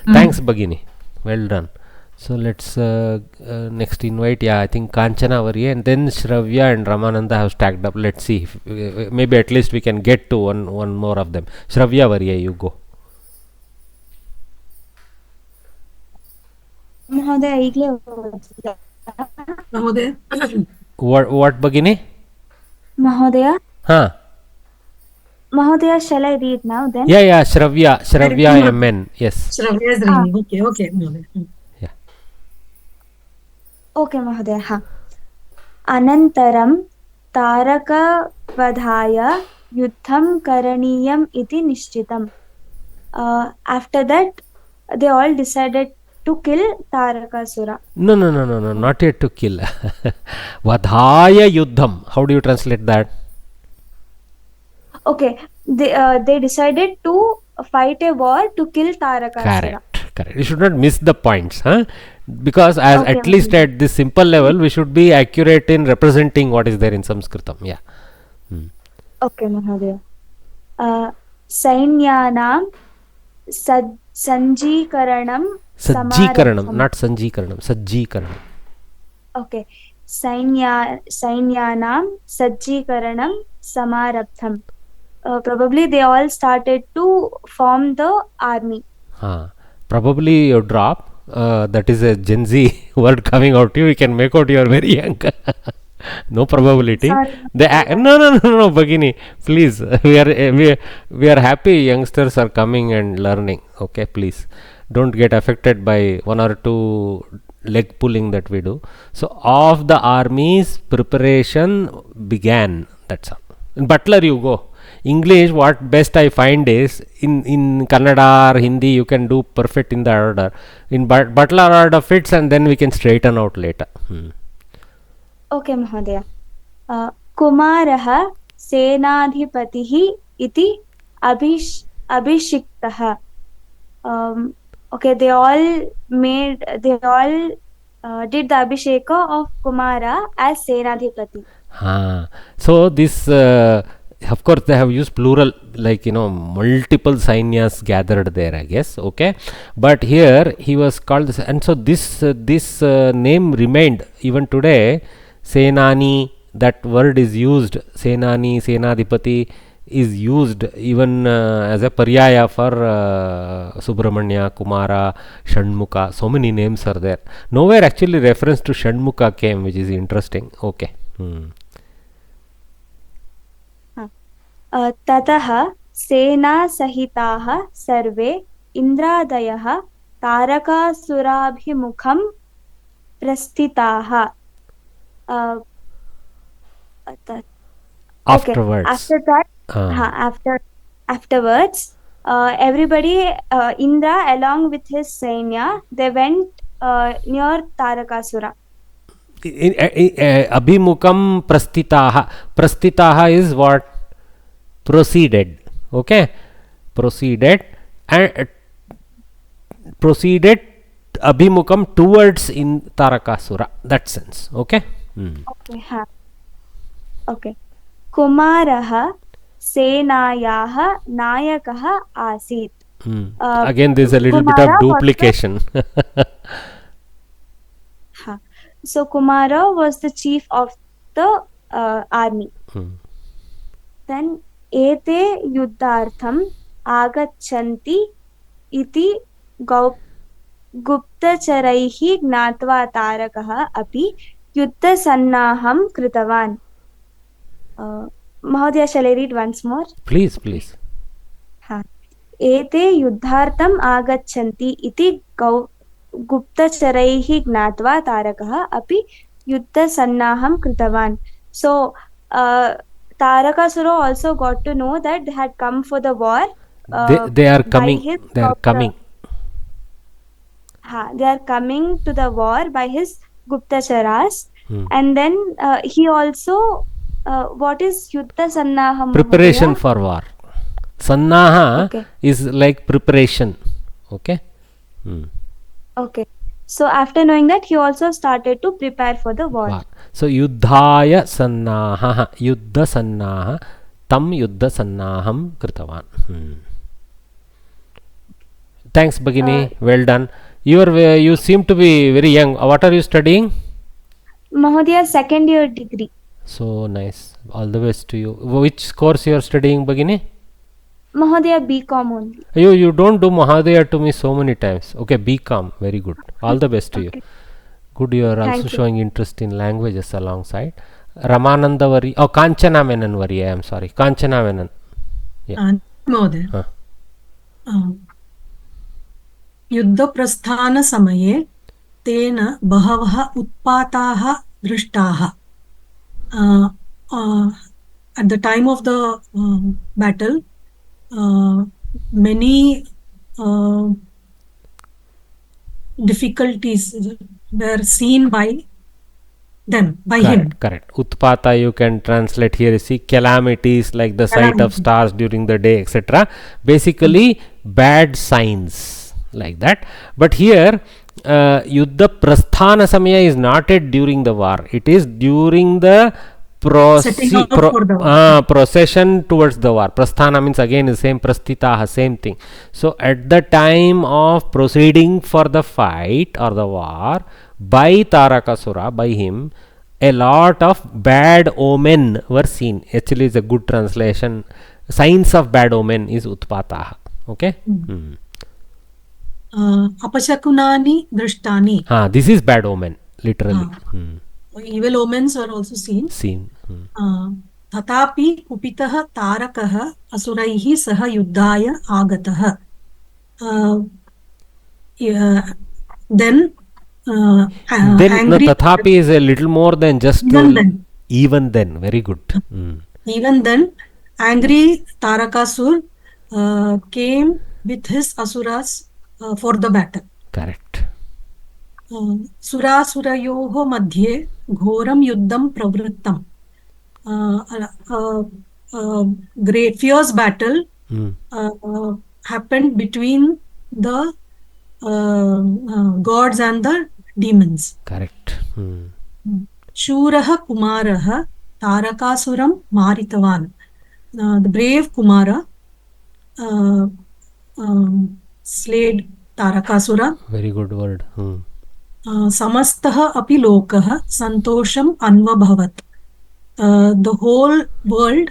Thanks, Bhagini. Well done. So let's next invite. Yeah, I think Kanchana Varye, and then Shravya and Ramananda have stacked up. Let's see if, maybe at least we can get to one more of them. Shravya Varye, you go. What Bhagini? Mahodaya. Mahodaya, shall I read now then? Yeah, Shravya MN. Yes. Shravya is reading. Okay, Mahodaya. Yeah. Okay, Mahodaya. Anantaram Taraka Vadhaya Yuddham Karaniyam iti Nishchitam. After that, they all decided to kill Tarakasura. No, not yet to kill. Vadhaya Yuddham. How do you translate that? Okay, they decided to fight a war to kill Tarakasura. Correct. You should not miss the points. because as Okay, at least at this simple level we should be accurate in representing what is there in Sanskritam. Yeah. Okay, Mahodaya. Sainyanam Sanjikaranam Sajjikaranam, Samarabham. not Sanjikaranam, Sajjikaranam. Okay. Sainyanam Sajjikaranam Samarabham. Probably they all started to form the army. Probably you drop. That is a Gen Z word coming out. You can make out you are very young. No probability. Sorry. No, Bhagini, please. We are happy youngsters are coming and learning. Okay, please don't get affected by one or two leg pulling that we do. So of the army's preparation began. That's all. In Butler you go. English, what best I find is in Kannada or Hindi you can do perfect in the order. In Butler order fits and then we can straighten out later. Okay, Mahodaya. Kumaraha Senadhipatihi iti Abhishiktaha. Okay, they all did the Abhisheka of Kumara as Senadhipati. So this of course they have used plural, like multiple sainyas gathered there, I guess. Okay, but here he was called this, and so this name remained even today. Senani, that word is used. Senani, Senadipati is used even as a paryaya for Subramanya, Kumara, Shanmukha. So many names are there. Nowhere actually reference to Shanmukha came, which is interesting. Okay. ततः सेनासहिताः सर्वे इन्द्रादयः तारकासुराभिमुखं प्रस्थिताः. Afterwards. After that, afterwards, everybody, Indra along with his Sainya, they went near Tarakasura. Abhimukam prasthitaha. Prasthitaha is what? Proceeded. Okay, proceeded abhimukam towards in Tarakasura, that sense. Okay. Okay. Kumaraha Senayaha Nayakaha Asit. Again there is a little bit of duplication. So Kumara was the chief of the army. Then Ete Yuddhartham Agachanti iti Guptacharaihi Gnatva Tarakah api Yuddha Sannaham Kritavan. Mahodaya, shall I read once more? Please. Ete Yuddhartham Agachanti iti Guptacharaihi Gnatva Tarakah api Yuddha Sannaham Kritavan. So Tarakasura also got to know that they had come for the war. They are coming. They are coming to the war by his Guptacharas. And then he also, what is Yuddha Sannaham? Preparation for war. Sannaha is like preparation. Okay. Okay. So after knowing that, he also started to prepare for the war. So Yuddhaya Sannaha, Yuddha Sannaha, Tam Yuddha Sannaham Kritavan. Thanks, Bhagini. Well done. You seem to be very young. What are you studying? Mahodaya, second year degree. So nice. All the best to you. Which course you are studying, Bhagini? Mahodaya, BCom only. You don't do Mahodaya to me so many times. Okay, BCom. Very good. All the best to you. Good, you are also showing interest in languages alongside. Ramananda Vari. Oh, Kanchana Menon Vari. I am sorry. Kanchana Menon. Mahodaya. युद्धप्रस्थानसमये तेन बहवः उत्पाताः दृष्टाः. At the time of the battle, many difficulties were seen by them, by him. Correct. Utpata you can translate here. See, calamities like the sight of stars during the day, etc. Basically, bad signs like that. But here, Yuddha Prasthana Samaya is not yet during the war. It is during the Setting off for the war. procession towards the war. Prasthana means again the same prasthitaha, same thing. So at the time of proceeding for the fight or the war by Tarakasura, by him, a lot of bad omen were seen. Actually, is a good translation. Signs of bad omen is utpataha. Okay. Apashakunani drishtani. This is bad omen, literally. Evil omens are also seen. Tatapi kupitah tarakah asuraihi saha yuddhaya agatah. Then no, angry, tathapi is a little more than just even then. Very good. Even then, angry Tarakasur came with his asuras for the battle. Correct. Surasurayoho madhye ghoram yuddham pravrittam. Great fierce battle happened between the gods and the demons. Correct. Shuraha Kumaraha Tarakasuram Maritavan. The brave Kumara slayed Tarakasura. Very good word. Samastaha api lokaha santosham anvabhavat. The whole world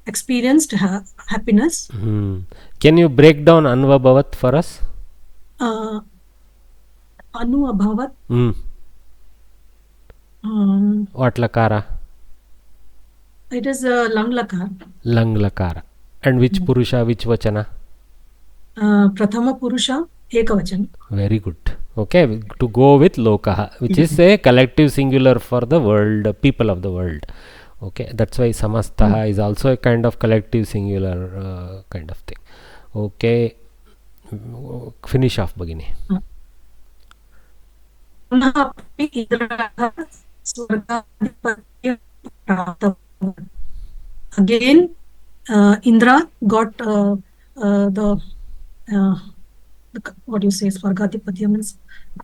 experienced happiness. Can you break down anvabhavat for us? Anubhavat. What lakara? It is lang lakara. Lang lakara. And which purusha, which vachana? Prathama purusha, ekavachana. Very good. Okay, to go with lokaha, which is a collective singular for the world, people of the world. Okay, that's why samastaha is also a kind of collective singular kind of thing. Okay, finish off, Bhagini. Again, Indra got the what you say, Swargadipatya means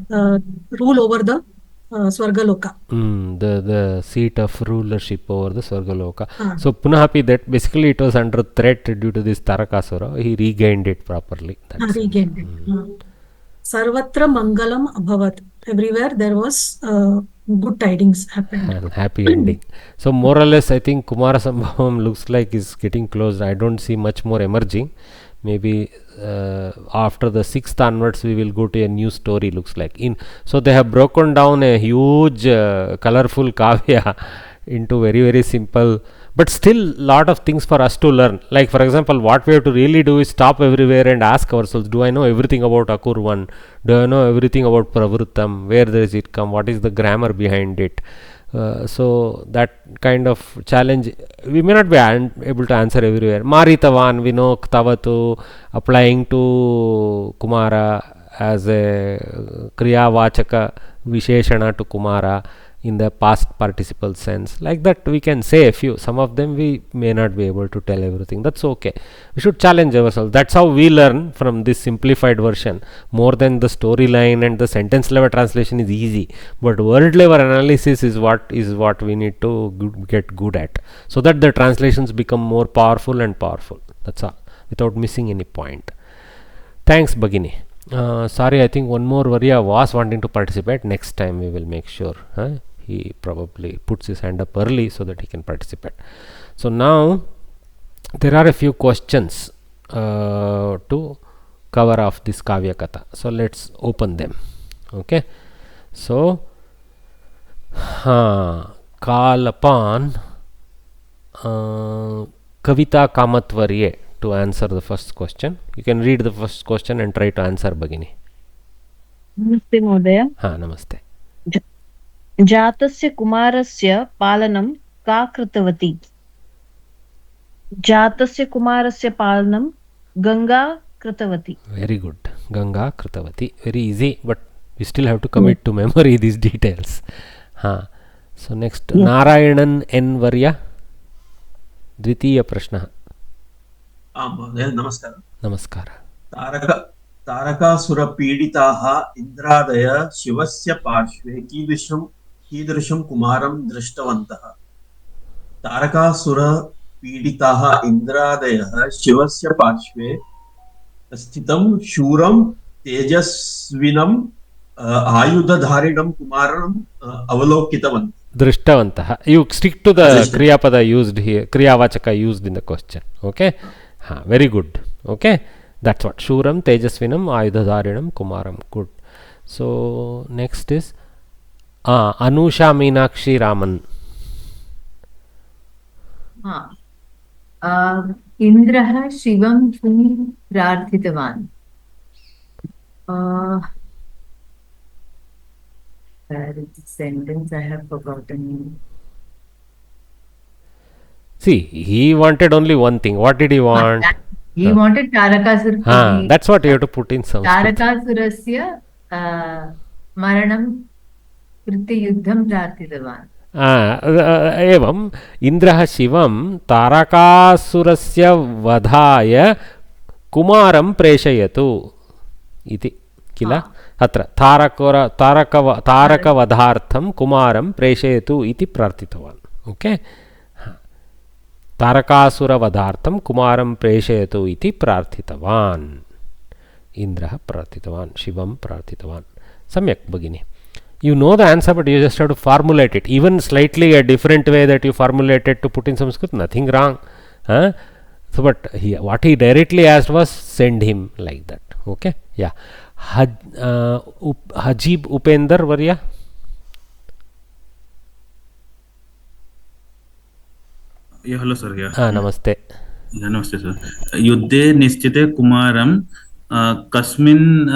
rule over the Swargaloka. The seat of rulership over the Swargaloka. So Punahapi, that basically it was under threat due to this Tarakasura. He regained it properly. Regained it. Sarvatra Mangalam Abhavat. Everywhere there was good tidings happened. And happy ending. So more or less, I think Kumara Sambhavam looks like is getting closed. I don't see much more emerging. Maybe after the 6th onwards we will go to a new story, looks like. So they have broken down a huge colorful kavya into very, very simple, but still lot of things for us to learn. Like for example, what we have to really do is stop everywhere and ask ourselves, do I know everything about Akurvan? Do I know everything about Pravrittam? Where does it come? What is the grammar behind it? So that kind of challenge we may not be able to answer everywhere. Maritavan, we know Ktavatu applying to Kumara as a Kriya Vachaka Visheshana to Kumara in the past participle sense. Like that we can say a few. Some of them we may not be able to tell everything. That's okay. We should challenge ourselves. That's how we learn from this simplified version. More than the storyline and the sentence level translation is easy, but word level analysis is what we need to get good at, so that the translations become more powerful and powerful. That's all, without missing any point. Thanks, Bhagini. Sorry, I think one more Varya was wanting to participate. Next time we will make sure he probably puts his hand up early so that he can participate. So now there are a few questions to cover off this Kavya Katha. So let's open them. Okay. So call upon Kavita Kamatvarye to answer the first question. You can read the first question and try to answer, Bhagini. Namaste Mahodaya. Namaste. जातस्य कुमारस्य पालनं का कृतवती? जातस्य कुमारस्य पालनं गंगा कृतवती. Very good. Ganga कृतवती. Very easy, but we still have to commit to memory these details. So next, Narayanan N Varya. द्वितीय प्रश्नः. महोदय नमस्कारः. नमस्कारः. तारकासुरपीडिताः इन्द्रादय शिवस्य पार्श्वे कीदृशं कुमारं दृष्टवन्तः तारकासुरपीडिताः इन्द्रादयः शिवस्य पार्श्वे स्थितं शूरं तेजस्विनं आयुधधारिणं कुमारं अवलोकितवन्तः दृष्टवन्तः. You stick to the kriyapada used here, kriyavachaka used in the question. Okay, very good. Okay, that's what shuram tejasvinam ayudhadharinam kumaram. Good. So next is Anusha Meenakshi Raman. Indrah Shivam Shuni Prarthitavan. Where is the sentence? I have forgotten. See, he wanted only one thing. What did he want? He wanted Tarakasura. That's what you have to put in Sanskrit. Tarakasurasya Maranam Kriti Yuddham Prarthitavan. एवं इन्द्रः शिवं तारकासुरस्य वधाय कुमारं प्रेषयतु इति किल अत्र तारकवधार्थं कुमारं प्रेषयतु इति प्रार्थितवान्. Okay, तारकासुरवधार्थं कुमारं प्रेषयतु इति प्रार्थितवान्. इन्द्रः प्रार्थितवान्, शिवं प्रार्थितवान्. सम्यक् भगिनी. You know the answer, but you just have to formulate it, even slightly a different way that you formulate it to put in Sanskrit. Nothing wrong. So, but what he directly asked was send him like that. Okay, yeah. Hajib Upender Varya. Yeah, hello sir. Yeah. Namaste. Yeah, namaste sir. Yuddhe nishchite kumaram kasmin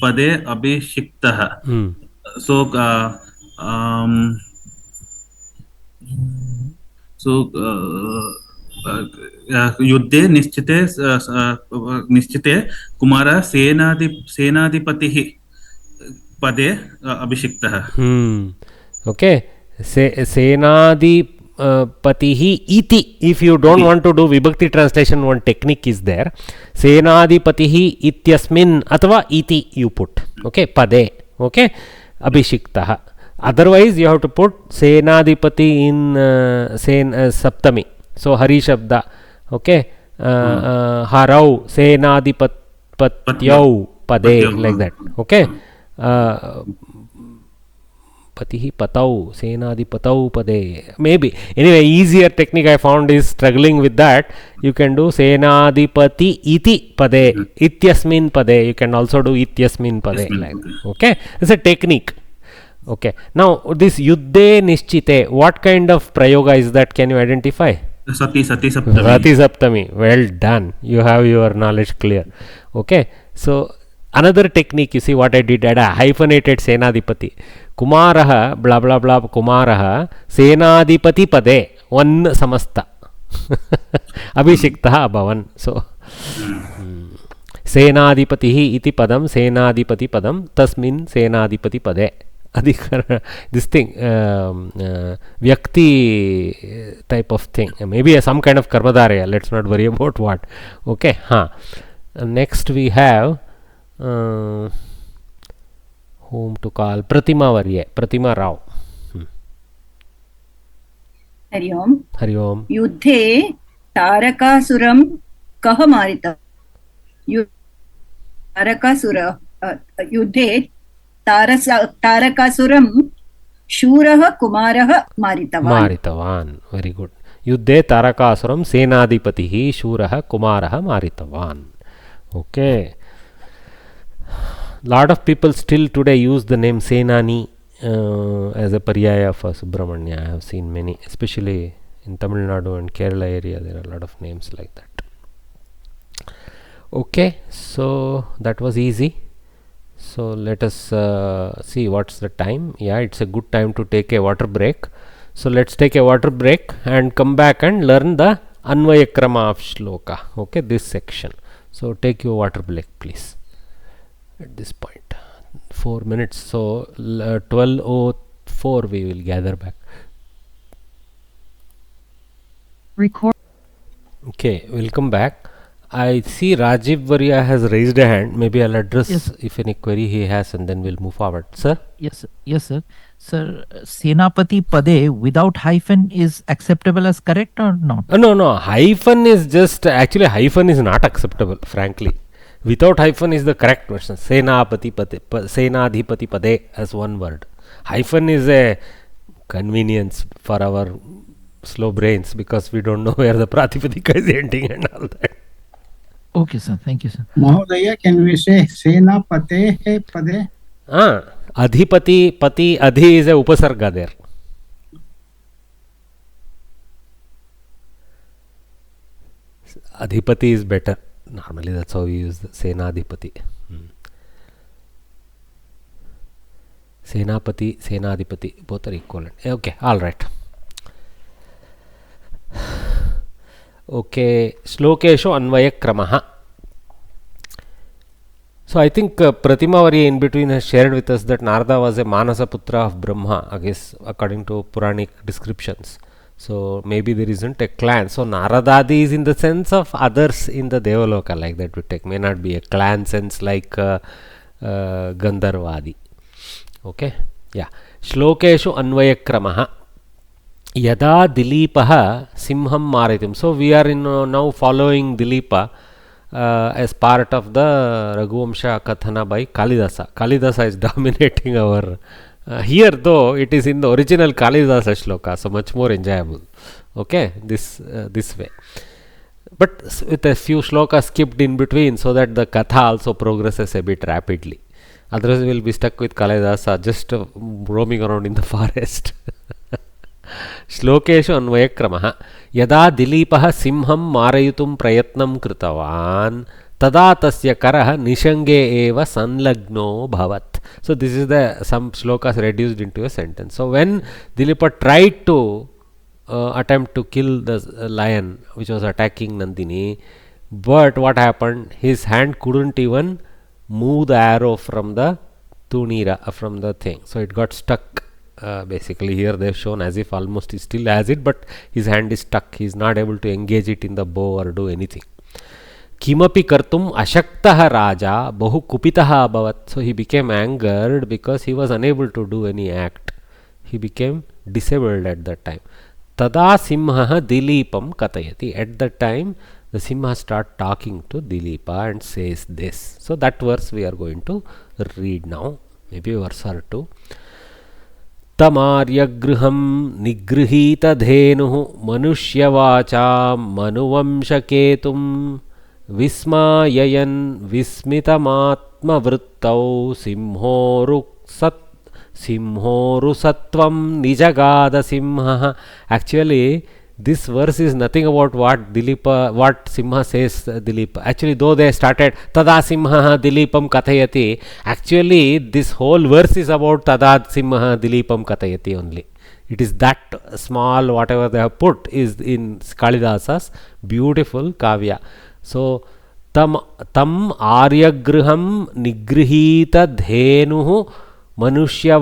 pade abhishiktah. So युद्धे निश्चिते कुमार सेनाधिपतिः पदे अभिषिक्तः. Okay, सेनाधिपतिः इति. If you don't want to do vibhakti translation, one technique is there. सेनाधिपतिः इत्यस्मिन् अथवा इति you put. Okay, पदे. Okay, abhishiktah. Otherwise you have to put senadipati in saptami. So hari shabda. Okay, harau senadipatyau pade, like that. Okay, patihi patau senadipatau pade. Maybe anyway, easier technique I found is struggling with that. You can do senadipati iti pade, ityasmin pade. You can also do ityasmin pade, like that. Okay, it's a technique. Okay, now this yuddhe nishchite, what kind of prayoga is that? Can you identify? Sati saptami. Sati saptami. Well done, you have your knowledge clear. Okay, so another technique, you see what I did, I had a hyphenated senadipati. Kumaraha blah blah blah kumaraha senadipati pade, one samasta. Abhishiktah abhavan. So senadipatihi iti padam senadipati padam tasmin senadipati pade. This thing, vyakti type of thing, maybe some kind of karmadharya. Let's not worry about what. Okay, next we have whom to call? Pratima Varye, Pratima Rao. Hari ओम. हरि ओम. युद्धे तारकासुरं कः मारितः? युद्धे तारकासुरं शूरः कुमारः मारितवान्. Very good. युद्धे तारकासुरं सेनाधिपतिः शूरः कुमारः मारितवान्. Okay. Lot of people still today use the name Senani as a paryaya for Subramanya. I have seen many, especially in Tamil Nadu and Kerala area. There are a lot of names like that. Okay, so that was easy. So let us see what's the time. Yeah, it's a good time to take a water break. So let's take a water break and come back and learn the Anvaya Krama of Shloka. Okay, this section. So take your water break, please. At this point, 4 minutes. So 12:04 we will gather back. Record. Okay, we'll come back. I see Rajiv Varya has raised a hand. Maybe I'll address Yes. if any query he has, and then we'll move forward. Sir? Yes, sir. Sir, Senapati Pade without hyphen is acceptable as correct or not? No. Hyphen is just, actually hyphen is not acceptable, frankly. Without hyphen is the correct version. Senapati Pade, Senadhipati Pade as one word. Hyphen is a convenience for our slow brains because we don't know where the Pratipadika is ending and all that. Okay, sir. Thank you, sir. Mahodaya, can we say Senapate Pade? Adhipati, Pati, Adhi is a upasarga there. Adhipati is better. Normally that's how we use the Senadhipati. Senapati, Senadhipati, both are equivalent. Okay, all right. Okay, Shlokeshu Anvaya Kramaha. So I think Pratima Vari in between has shared with us that Narada was a Manasa Putra of Brahma, I guess, according to Puranic descriptions. So maybe there isn't a clan. So Naradadi is in the sense of others in the Devaloka, like that we take. May not be a clan sense like Gandharvadi. Okay, yeah. Shlokeshu Anvaya Kramaha. Yada Dilipaha Simham Maritim. So we are in now following Dilipa as part of the Raghuvamsha Kathana by Kalidasa. Kalidasa is dominating our here, though it is in the original Kalidasa shloka, so much more enjoyable. Okay, this way, but with a few shlokas skipped in between so that the Katha also progresses a bit rapidly. Otherwise we will be stuck with Kalidasa just roaming around in the forest. Shlokeshu Anvaya Kramaha. Yada Dilipaha Simham Marayitum Prayatnam Kritavan Tada Tasya Karaha Nishange Eva Sanlagno Bhavat. So this is the some shlokas reduced into a sentence. So when Dilipa tried to attempt to kill the lion which was attacking Nandini, but what happened? His hand couldn't even move the arrow from the tunira, from the thing. So it got stuck. Basically here they have shown as if almost he still has it, but his hand is stuck. He is not able to engage it in the bow or do anything. Kimapi kartum ashaktaha raja bahu kupitaha abhavat. So he became angered because he was unable to do any act. He became disabled at that time. Tada simha dilipam katayati. At that time the Simha start talking to Dilipa and says this. So that verse we are going to read now. Maybe verse or two. Tamaryagriham nigrihitadhenuh manushyavacha manuvamshaketum vismayayan vismitamatma vrittau simhoru sattvam nijagada simha. Actually this verse is nothing about what Simha says Dilipa. Actually, though they started Tada Simha Dilipam Kathayati, actually this whole verse is about Tada Simha Dilipam Kathayati only. It is that small whatever they have put is in Kalidasa's beautiful kavya. So tam aryagriham nigrihita dhenuhu manushya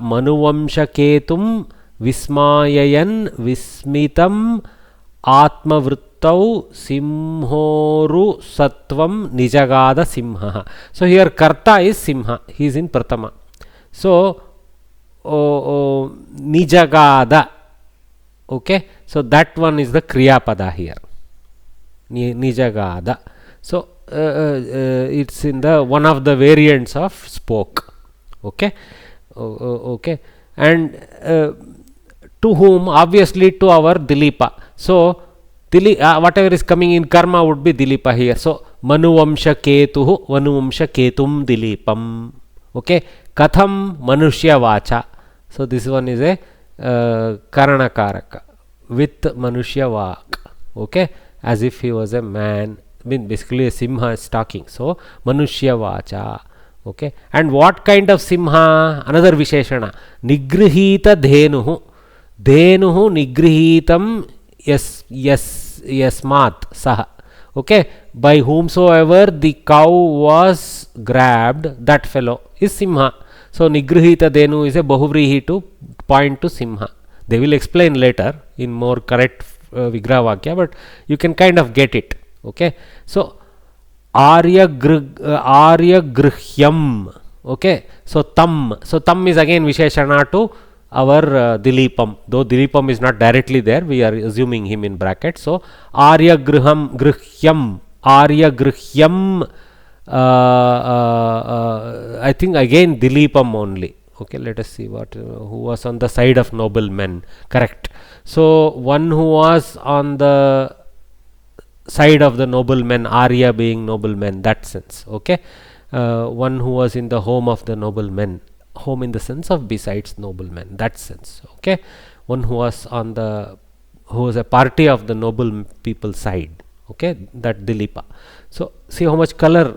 manuvamshaketum Vismayayan Vismitam Atmavrittau Simhoru Sattvam Nijagada Simha. So here Karta is Simha. He is in Pratama. So Nijagada. Okay. So that one is the Kriya Pada here. Nijagada. So it's in the one of the variants of spoke. Okay. Okay. And to whom? Obviously to our Dilipa. So whatever is coming in karma would be Dilipa here. So Manuvamsha Ketuhu Manuvamsha Ketum Dilipam. Okay. Katham Manushya Vacha. So this one is a Karana Karaka with Manushya Vak. Okay. As if he was a man. I mean basically a Simha is talking. So Manushya Vacha. Okay. And what kind of Simha? Another Visheshana. Nigrihita Dhenuhu. Dhenuhu Nigrihitam Yasmat Saha. Okay. By whomsoever the cow was grabbed, that fellow is Simha. So Nigrihita Dhenu is a Bahuvrihi to point to Simha. They will explain later in more correct Vigraha Vakya, but you can kind of get it. Okay, so Aryagrihyam. Okay, so tam is again Visheshana to our Dilipam, though Dilipam is not directly there, we are assuming him in brackets. So Grihyam, I think again Dilipam only. Okay, let us see what who was on the side of noble men. Correct. So one who was on the side of the noblemen, Arya being noblemen, that sense. Okay, one who was in the home of the noblemen, home in the sense of besides noblemen, that sense. Okay, one who was on the, who was a party of the noble people side. Okay, that Dilipa. So see how much color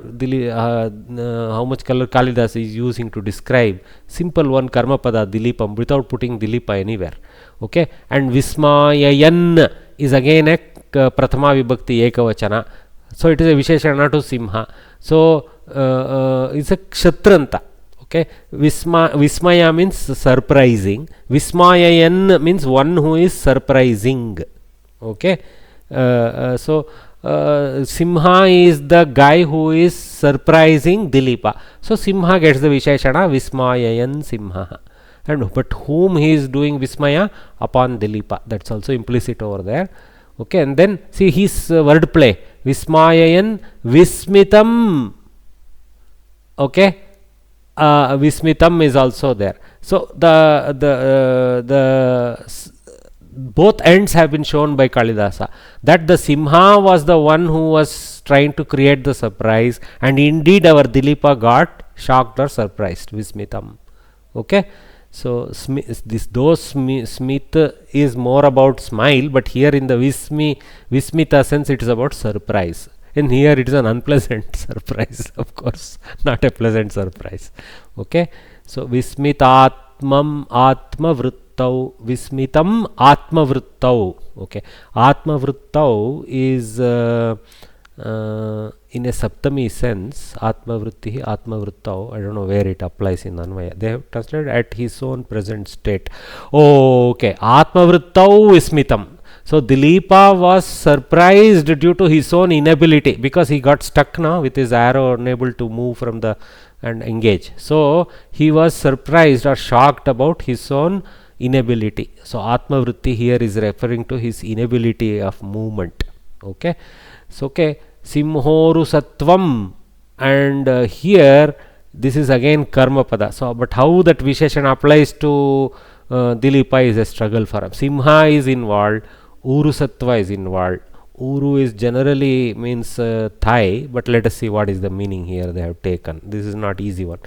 Kalidas is using to describe simple one karma pada Dilipam without putting Dilipa anywhere. Okay, and Vismayayan is again a Prathama Vibhakti Ekavachana. So it is a Visheshana to Simha. So it's a Kshatranta. Okay, Vismaya means surprising. Vismayayan means one who is surprising. Okay, so Simha is the guy who is surprising Dilipa. So Simha gets the Visheshana Vismayayan Simha. And but whom he is doing Vismaya? Upon Dilipa. That's also implicit over there. Okay, and then see his wordplay. Vismayayan Vismitam. Okay, Vismitam is also there. So the both ends have been shown by Kalidasa, that the Simha was the one who was trying to create the surprise, and indeed our Dilipa got shocked or surprised. Vismitam. Okay, so Smith is more about smile, but here in the Vismita sense it is about surprise. And here it is an unpleasant surprise, of course, not a pleasant surprise. Okay, so Vismitatmam Atmavrittau, Vismitam Atmavrittau. Okay, Atmavrittau is in a Saptami sense, Atmavritti, Atmavrittau. I don't know where it applies in Anvaya. They have translated at his own present state. Oh, okay, Atmavrittau Vismitam. So Dilipa was surprised due to his own inability, because he got stuck now with his arrow, unable to move from the and engage. So he was surprised or shocked about his own inability. So Atmavritti here is referring to his inability of movement. Okay, so okay, Simhoru Sattvam, and here this is again Karma Pada. So but how that Visheshana applies to Dilipa is a struggle for him. Simha is involved, Uru Sattva is involved. Uru is generally means thigh, but let us see what is the meaning here they have taken. This is not easy one.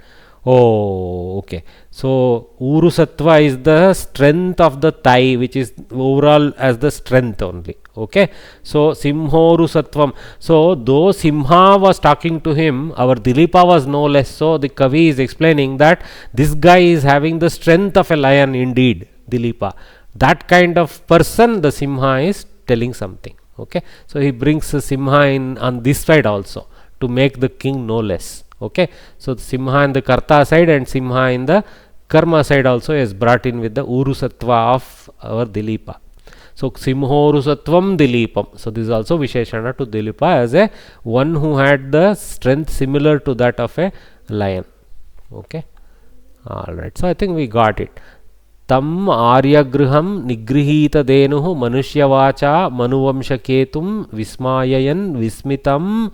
Oh, okay. So Uru Sattva is the strength of the thigh, which is overall as the strength only. Okay. So Simhoru Sattvam. So though Simha was talking to him, our Dilipa was no less so. The Kavi is explaining that this guy is having the strength of a lion indeed, Dilipa. That kind of person the Simha is telling something. Okay, so he brings Simha in on this side also to make the king no less. Okay, so the Simha in the Karta side and Simha in the Karma side also is brought in with the Uru Sattva of our Dilipa. So Simhoru Sattvam Dilipam. So this is also Visheshana to Dilipa as a one who had the strength similar to that of a lion. Okay, alright, so I think we got it. Tam Aryagriham Nigrihita Denuhu Manushyawacha Manuvamshaketum Vismayayan Vismitam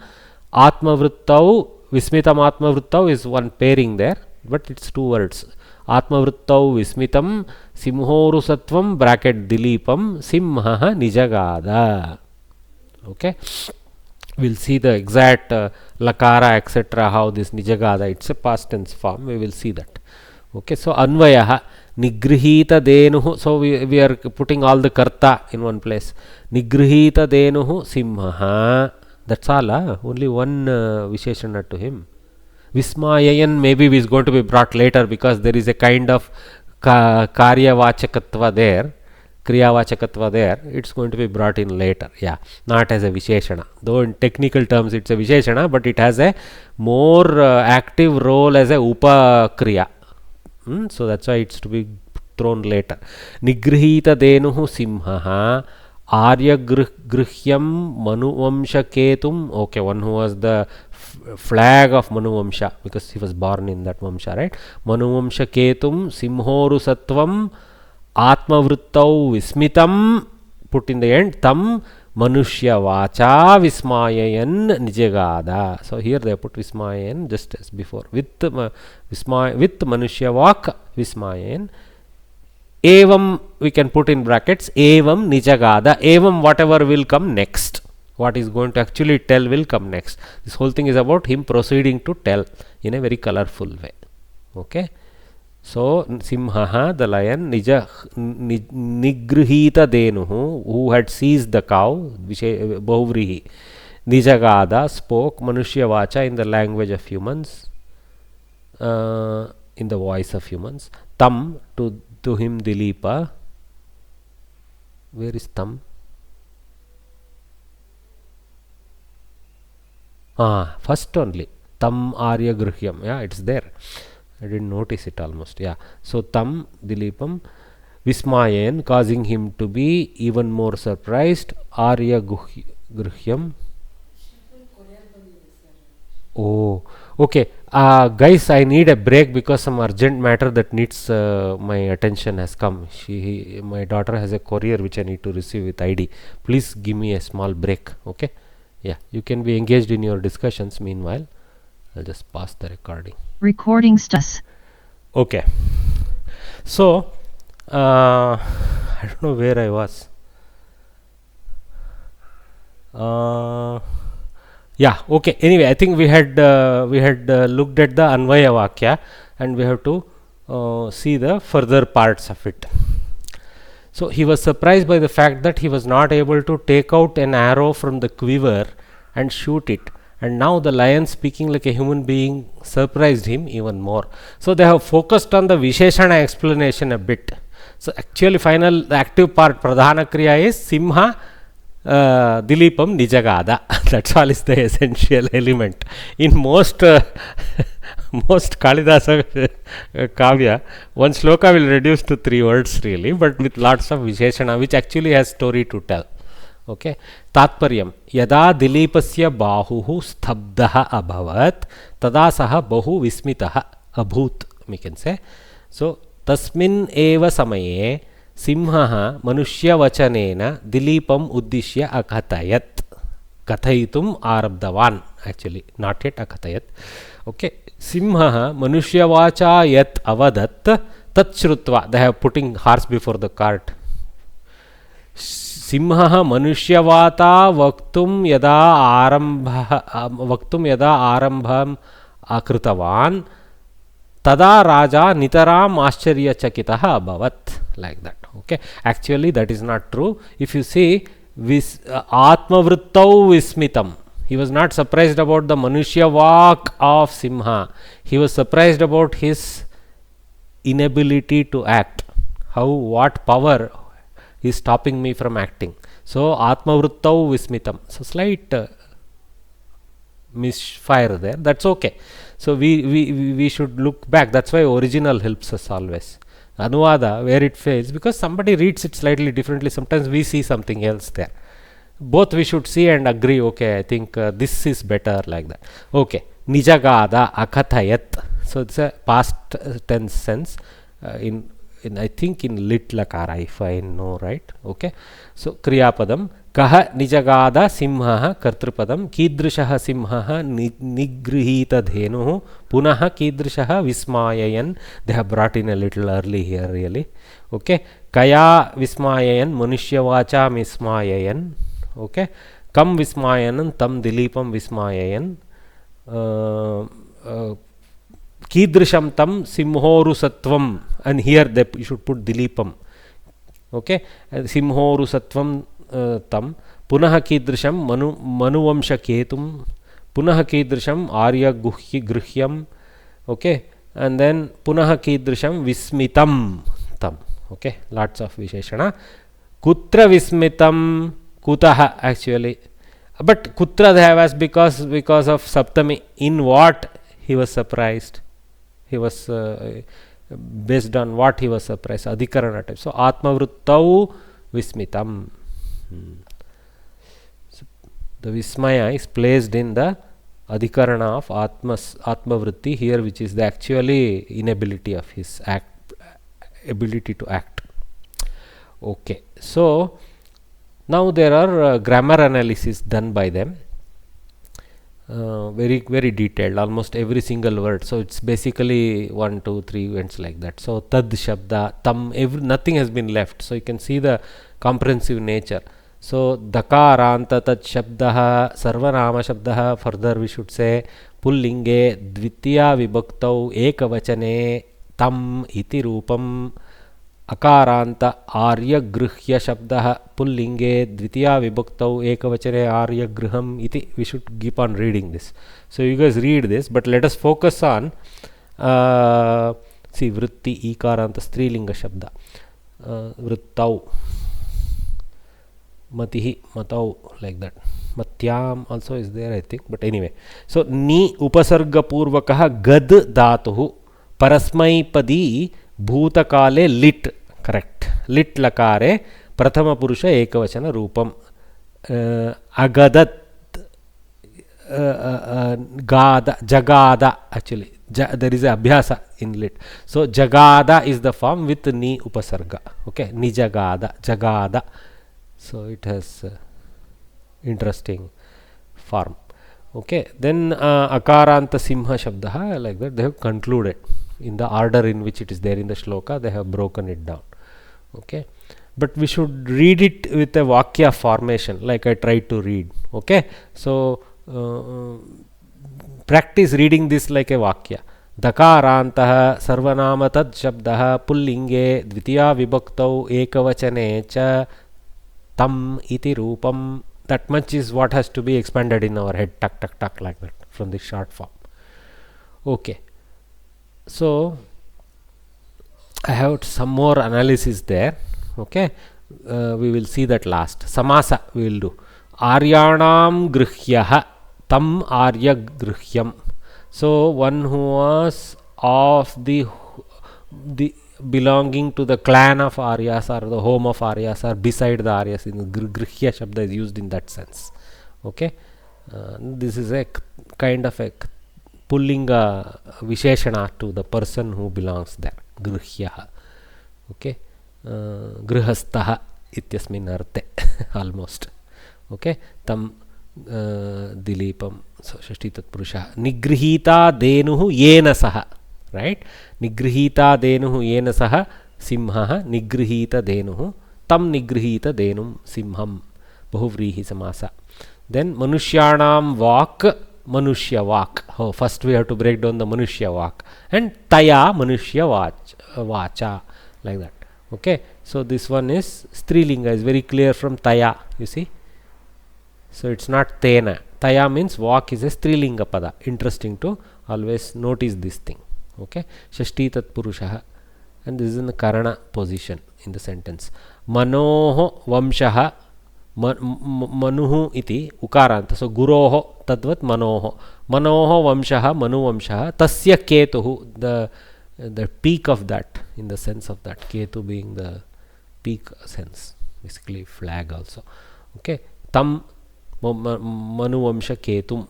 Atmavrittau. Vismitam Atmavrittau is one pairing there, but it's two words. Atmavrittau Vismitam Simhoru Sattvam bracket Dilipam Simha Nijagada. Okay, we'll see the exact Lakara etc. how this Nijagada, it's a past tense form, we will see that. Okay, so Anvayaha Nigrihita Denuhu. So we are putting all the Karta in one place. Nigrihita Denuhu Simha. That's all. Only one Visheshana to him. Vismayayan maybe is going to be brought later, because there is a kind of Karya Vachakatva there, Kriya Vachakatva there. It's going to be brought in later. Yeah, not as a Visheshana. Though in technical terms it's a Visheshana, but it has a more active role as a Upa Kriya. So that's why it's to be thrown later. Nigrihita Denuhu Simha Arya Grihyam Manuvamsha Ketum. Okay, one who was the flag of Manuvamsha, because he was born in that Vamsha, right? Manuvamsha Ketum Simhoru Sattvam Atmavruttau Vismitam, put in the end, Tam Manushya Vacha Vismayayan Nijagada. So here they put Vismayayan just as before, with Manushya Vak Vismayayan. Evam we can put in brackets, Evam Nijagada. Evam, whatever will come next, what is going to actually tell will come next. This whole thing is about him proceeding to tell in a very colorful way. Okay. So Simhaha, the lion, Nigrihita Denuhu, who had seized the cow, Bahuvrihi, Nijagada spoke Manushya Vacha in the language of humans, in the voice of humans. Tam, to him Dilipa. Where is Tam? First only. Tam Arya Grihyam. Yeah, it's there. I didn't notice it almost. Yeah. So Tam Dilipam Vismayan, causing him to be even more surprised. Arya Grihyam. Oh, okay. Guys, I need a break because some urgent matter that needs my attention has come. My daughter has a courier which I need to receive with ID. Please give me a small break. Okay. Yeah, you can be engaged in your discussions. Meanwhile, I'll just pause the recording. Recording status. Okay. So, I don't know where I was. Yeah, okay. Anyway, I think we had looked at the Anvaya Vakya, and we have to see the further parts of it. So he was surprised by the fact that he was not able to take out an arrow from the quiver and shoot it. And now the lion, speaking like a human being, surprised him even more. So they have focused on the Visheshana explanation a bit. So actually the active part, Pradhana Kriya, is Simha Dilipam Nijagada. That's all is the essential element. In most Kalidasa Kavya, one sloka will reduce to 3 words really, but with lots of Visheshana, which actually has story to tell. Okay. Tatparyam. Yada Dilipasya Bahuhu Stabdaha Abhavat, Tada Saha Bahu Vismitaha Abhut, we can say. So, Tasmin Eva Samaye Simhaha Manushya Vachanena Dilipam Uddishya Akhatayat. Kathayitum Arabdavan, actually, not yet Akhatayat. Okay. Simhaha Manushya Vacha Yat Avadat Tatshrutva. They have putting horse before the cart. Simhaha Manusyavata Vaktum Yada Arambham Akrutavan Tada Raja Nitaram Ascharya Chakitaha Abhavat. Like that. Okay. Actually, that is not true. If you see, Atmavruttau Vismitam. He was not surprised about the Manushya Vak of Simha. He was surprised about his inability to act. What power is stopping me from acting. So, Atmavruttau Vismitam. So, slight misfire there. That's okay. So, we should look back. That's why original helps us always. Anuvada, where it fails, because somebody reads it slightly differently. Sometimes we see something else there. Both we should see and agree. Okay, I think this is better, like that. Okay. Nijagada Akhathayat. So, it's a past tense sense in I think in lit lakara, if I know right. Okay. So, Kriyapadam. Kaha Nijagada Simhaha Kartrupadam. Kidrishaha Simhaha Nigrihita Dhenuhu. Punaha Kidrishaha Vismayayan. They have brought in a little early here really. Okay. Kaya Vismayayan Manushya Vacha Vismayayan. Okay. Kam Vismayanan Tam Dilipam Vismayayan. Kidrisham Tam Simhoru Sattvam. And here you should put Dilipam. Okay. Simhoru Sattvam Tam. Punaha Kidrisham Manuvamsha Ketum. Punaha Kidrisham Arya Grihyam. Okay. And then Punaha Kidrisham Vismitam Tam. Okay. Lots of Visheshana. Kutra Vismitam. Kutaha actually. But Kutra they have asked because of Saptami. In what he was surprised? He was based on what he was surprised. Adhikarana type. So Atmavruttau Vismitam. So the Vismaya is placed in the Adhikarana of Atma Vritti here, which is the actually inability of his ability to act. Okay, so now there are grammar analysis done by them, very detailed, almost every single word. So it's basically 1, 2, 3 events like that. So tad shabda, tam, nothing has been left. So you can see the comprehensive nature. So dakaranta tat shabdah sarvanama shabdah, further we should say pullinge dvitiya vibhaktau ekavachane tam iti rupam, अकारांत आर्य गृह्य शब्दः पुल्लिंगे द्वितीया विभक्तौ एकवचने आर्य गृहम् इति. We should keep on reading this. So you guys read this, but let us focus on see vritti ईकारांत स्त्रीलिंग शब्द वृत्तौ matihi matau, like that. Matyam also is there, I think, but anyway. So ni upasarga purvakah gad dhatuhu parasmaipadi भूतकाले लिट, correct, लिट लकारे प्रथम पुरुष एकवचन रूपम, अगदत् गाद जगाद, actually there is a abhyasa in lit. So jagada is the form with ni upasarga. Okay, nijagada, jagada. So it has interesting form. Okay, then akaranta simha shabdah, like that they have concluded in the order in which it is there in the shloka. They have broken it down. Okay, but we should read it with a vakya formation, like I tried to read. Okay, so practice reading this like a vakya. Dakarantah sarvanama tad shabdah pullinge dvitiya vibhaktau ekavachane cha tam iti rupam. That much is what has to be expanded in our head, tuck tuck tuck, like that, from this short form. Okay, so I have some more analysis there. Okay, we will see that last. Samasa we will do. Aryanam grihyaha tam arya grihyam. So one who was of the belonging to the clan of Aryas or the home of Aryas or beside the Aryas, in the grihya shabda is used in that sense. Okay, this is a kind of a pulling a visheshana to the person who belongs there, grihyaha. Okay, grihastaha ityasmin arte almost. Okay, tam dilipam, so shashti tatpurusha. Nigrihita denuhu yena saha, right? Nigrihita denuhu yena saha simha, nigrihita denuhu tam nigrihita denum simham, bahuvrihi samasa. Then manushyanam vak, manushya vak. Oh, first we have to break down the manushya vak, and taya manushya vacha, like that. Okay, so this one is strilinga, is very clear from taya, you see. So it's not tena. Taya means vak is a strilinga pada. Interesting to always notice this thing. Okay, shashti tat purushaha, and this is in the karana position in the sentence. Manoho vamshaha, manuhu iti ukaranta. So guroho tadvat manoho. Manoho vamshaha, manu vamshaha, tasya ketuhu, the peak of that, in the sense of that, ketu being the peak sense, basically flag also. Okay, tam manu vamsha ketum.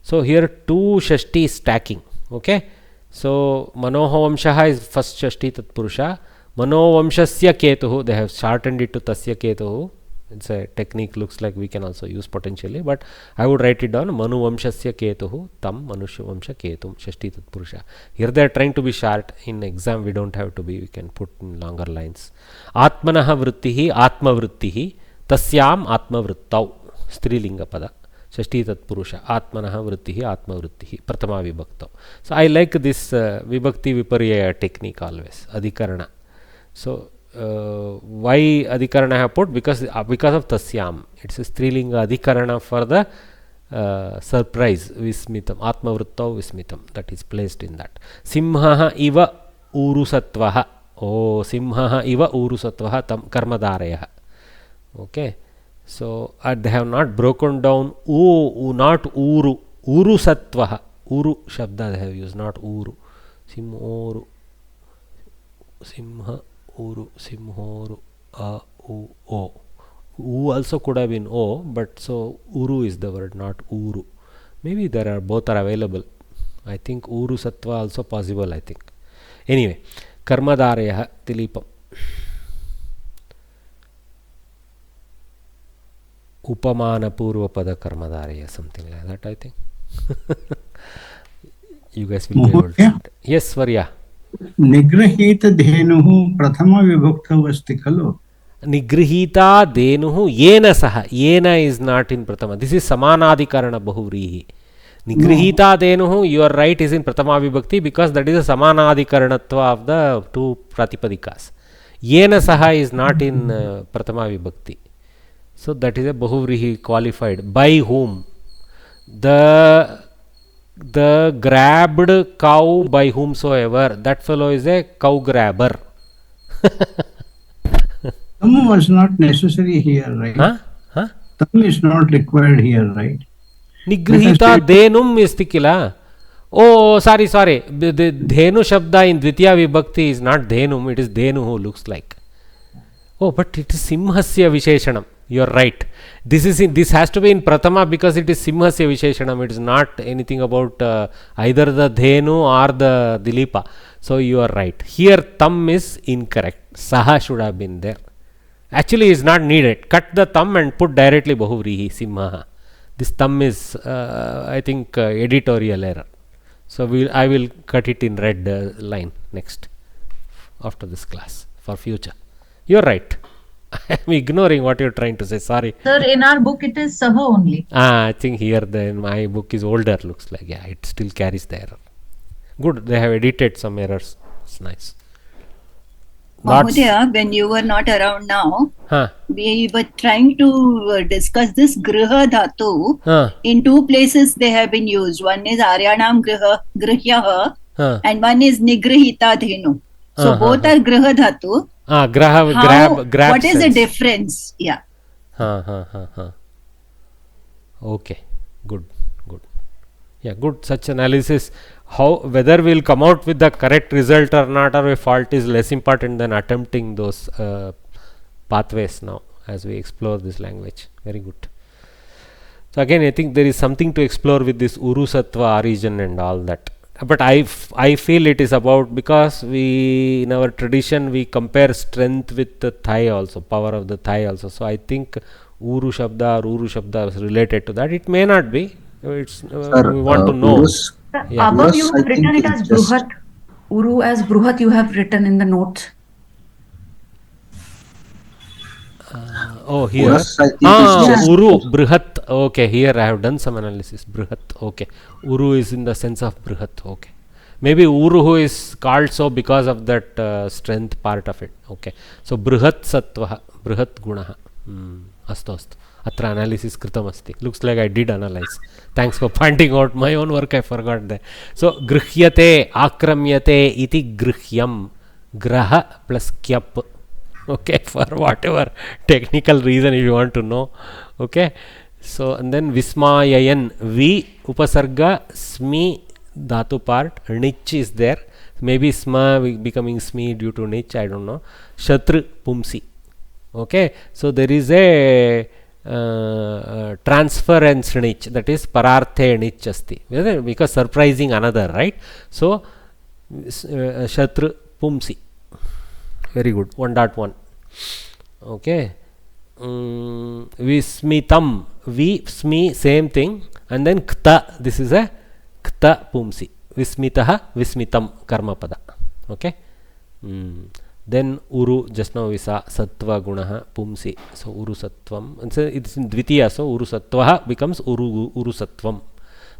So here two shashti stacking. Okay, so manoho vamshaha is first shashti tatpurusha. Mano vamshasya ketuhu, they have shortened it to tasya ketuhu. It's a technique, looks like we can also use potentially, but I would write it down. Manu vamshasya ketuhu tam manusya vamsha ketum shashti tatpurusha. Here they are trying to be short. In exam we don't have to be, we can put in longer lines. Atmanaha vrittihi atma vrittihi tasyam atma vrittau, strilinga pada. Shashti tatpurusha, atmanaha vrittihi atma vrittihi prathama vibhaktau. So I like this vibhakti viparya technique always, adhikarana. So why adhikarana I have put? Because of tasyam. It's a strilinga adhikarana for the surprise, vismitam, atma vrittau vismitam, that is placed in that. Simhaha iva urusatvaha. Oh, simhaha iva urusatvaha tam karmadarayaha. Okay, so they have not broken down not uru, urusatvaha, uru shabda they have used, not uru. Simhoru, simha uru, simhoru, u, o. U also could have been O, but so Uru is the word, not Uru. Maybe there are both are available. I think Uru Sattva also possible, I think. Anyway, Karmadarayah Tilipam. Upamana Purvapada Karmadaraya, something like that, I think. You guys will be able to. Yes, Varya. Nigrahita Dhenuhu Prathama Vibhakta Vasti Khalo. Nigrihita Denuhu Yena Saha. Yena is not in Prathama. This is Samanadikarana Bahuvrihi. Nigrihita Denuhu, you are right, is in Prathama Vibhakti because that is a Samanadikaranatva of the two Pratipadikas. Yena Saha is not in Prathama Vibhakti. So that is a Bahuvrihi qualified. By whom? The grabbed cow by whomsoever. That fellow is a cow grabber. Tam was not necessary here, right? Huh? Tam is not required here, right? Nigrihita Denum is Tikila. Oh, sorry. The Dhenu Shabda in Dvitiya Vibhakti is not Dhenum, it is Dhenu who looks like. Oh, but it is Simhasya Visheshanam. You are right. This has to be in Prathama because it is Simhasya Visheshanam. It is not anything about either the Dhenu or the Dilipa. So you are right. Here Tam is incorrect. Saha should have been there. Actually is not needed. Cut the Tam and put directly Bahuvrihi Simha. This Tam is I think editorial error. So I will cut it in red line next after this class for future. You are right. I am ignoring what you are trying to say. Sorry. Sir, in our book it is Saha only. I think here my book is older. Looks like it still carries the error. Good. They have edited some errors. It's nice. Mahodaya, when you were not around now, we were trying to discuss this Griha Dhatu. In two places they have been used. One is Aryanam Grihyaha and one is Nigrihita Dhenu. So both are Griha Dhatu. Grab. What is the difference? Yeah. Okay. Good. Yeah, good. Such analysis. Whether we'll come out with the correct result or not, or a fault is less important than attempting those pathways now as we explore this language. Very good. So again, I think there is something to explore with this Uru Sattva origin and all that. But I feel it is about, because we in our tradition we compare strength with the thigh also, power of the thigh also. So I think Uru Shabda or Uru Shabda is related to that. It may not be. It's we want to know. Above you have written it as Bruhat. Uru as Bruhat you have written in the notes. Here. Uru, Brihat. Okay, here I have done some analysis. Brihat. Okay. Uru is in the sense of Brihat. Okay. Maybe Uru is called so because of that strength part of it. Okay. So Brihat Sattva, Brihat Gunaha. Astu. Atra analysis kritam asti. Looks like I did analyze. Thanks for pointing out my own work. I forgot that. So Grihyate, Akramyate iti Grihyam. Graha plus Kyap. Okay, for whatever technical reason if you want to know. Okay, so and then Vismayayan, V upasarga Smi dhatu part, Nich is there. Maybe Sma becoming Smi due to Nich, I don't know. Shatru Pumsi. Okay, so there is a transference Nich, that is Pararthe Nich asti, because surprising another, right? So Shatru Pumsi. Very good. 1.1. Okay. Vismitam. Vismi, same thing. And then Kta. This is a Kta Pumsi. Vismitaha, Vismitam Karmapada. Okay. Then Uru, just now we saw Sattva Gunaha Pumsi. So Uru Sattvam. And so it's in Dvitiya. So Uru Sattvaha becomes Uru Sattvam.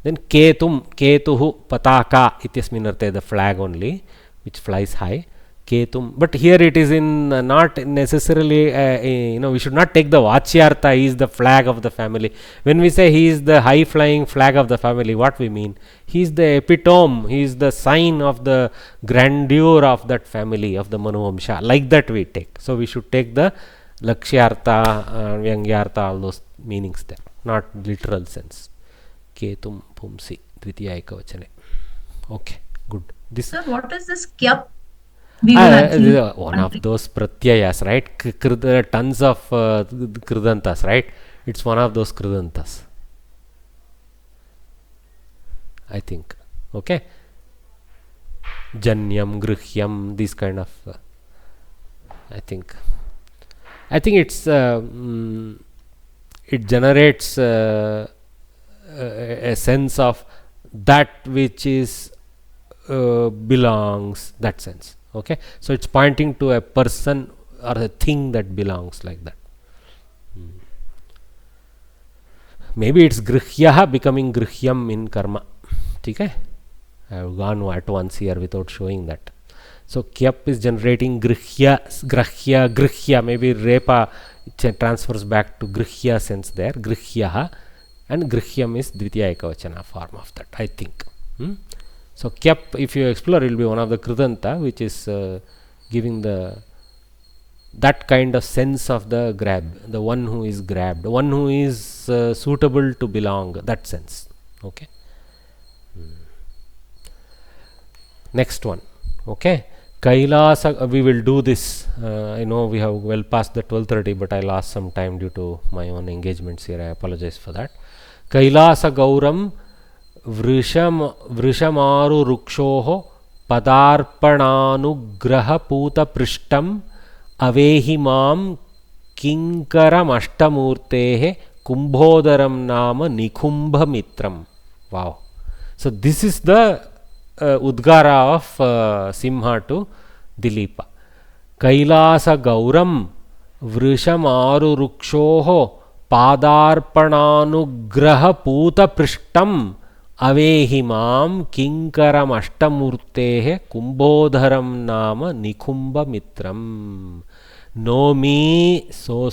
Then Ketum, Ketuhu Pataka. Ityasminarte, the flag only, which flies high. Ketum, but here it is in not necessarily we should not take the Vachyartha. He is the flag of the family. When we say he is the high flying flag of the family, what we mean? He is the epitome, he is the sign of the grandeur of that family, of the Manuvamsha. Like that we take. So we should take the Lakshyartha, Vyangyartha, all those meanings there, not literal sense. Ketum Pumsi Dvitiya Ekavachane. Okay, good. This Sir, what is this Kyap? One of those pratyayas, right? Tons of kridantas, right? It's one of those kridantas, I think. Okay. Janyam, Grihyam, these kind of. I think it's it generates a sense of that which is belongs, that sense. Okay, so it's pointing to a person or a thing that belongs, like that. Maybe it's Grihyaha becoming Grihyam in karma. Okay, I have gone at once here without showing that. So Kyap is generating Grihya, maybe Repa transfers back to Grihya sense there, Grihyaha, and Grihyam is Dvitiya Ekavachana form of that, I think. So Kyap, if you explore, it will be one of the Kridanta, which is giving that kind of sense of the grab, the one who is grabbed, the one who is suitable to belong, that sense. Okay. Next one. Okay. Kailasa, we will do this. I know we have well past the 12:30, but I lost some time due to my own engagements here. I apologize for that. Kailasa Gauram Vrishamaru Rukshoho Padarpananu Puta Prishtam Avehi Mam Kinkaram Ashtamurtehe Kumbhodaram Nama Nikumbha Mitram. Wow. So this is the Udgara of Simha to Dilipa. Kailasa Gauram Vrishamaru Rukshoho Padarpananugraha Puta Prishtam Avehimam Kinkaram Ashtamurtehe Kumbhodharam Nama Nikumbha Mitram. Know me so,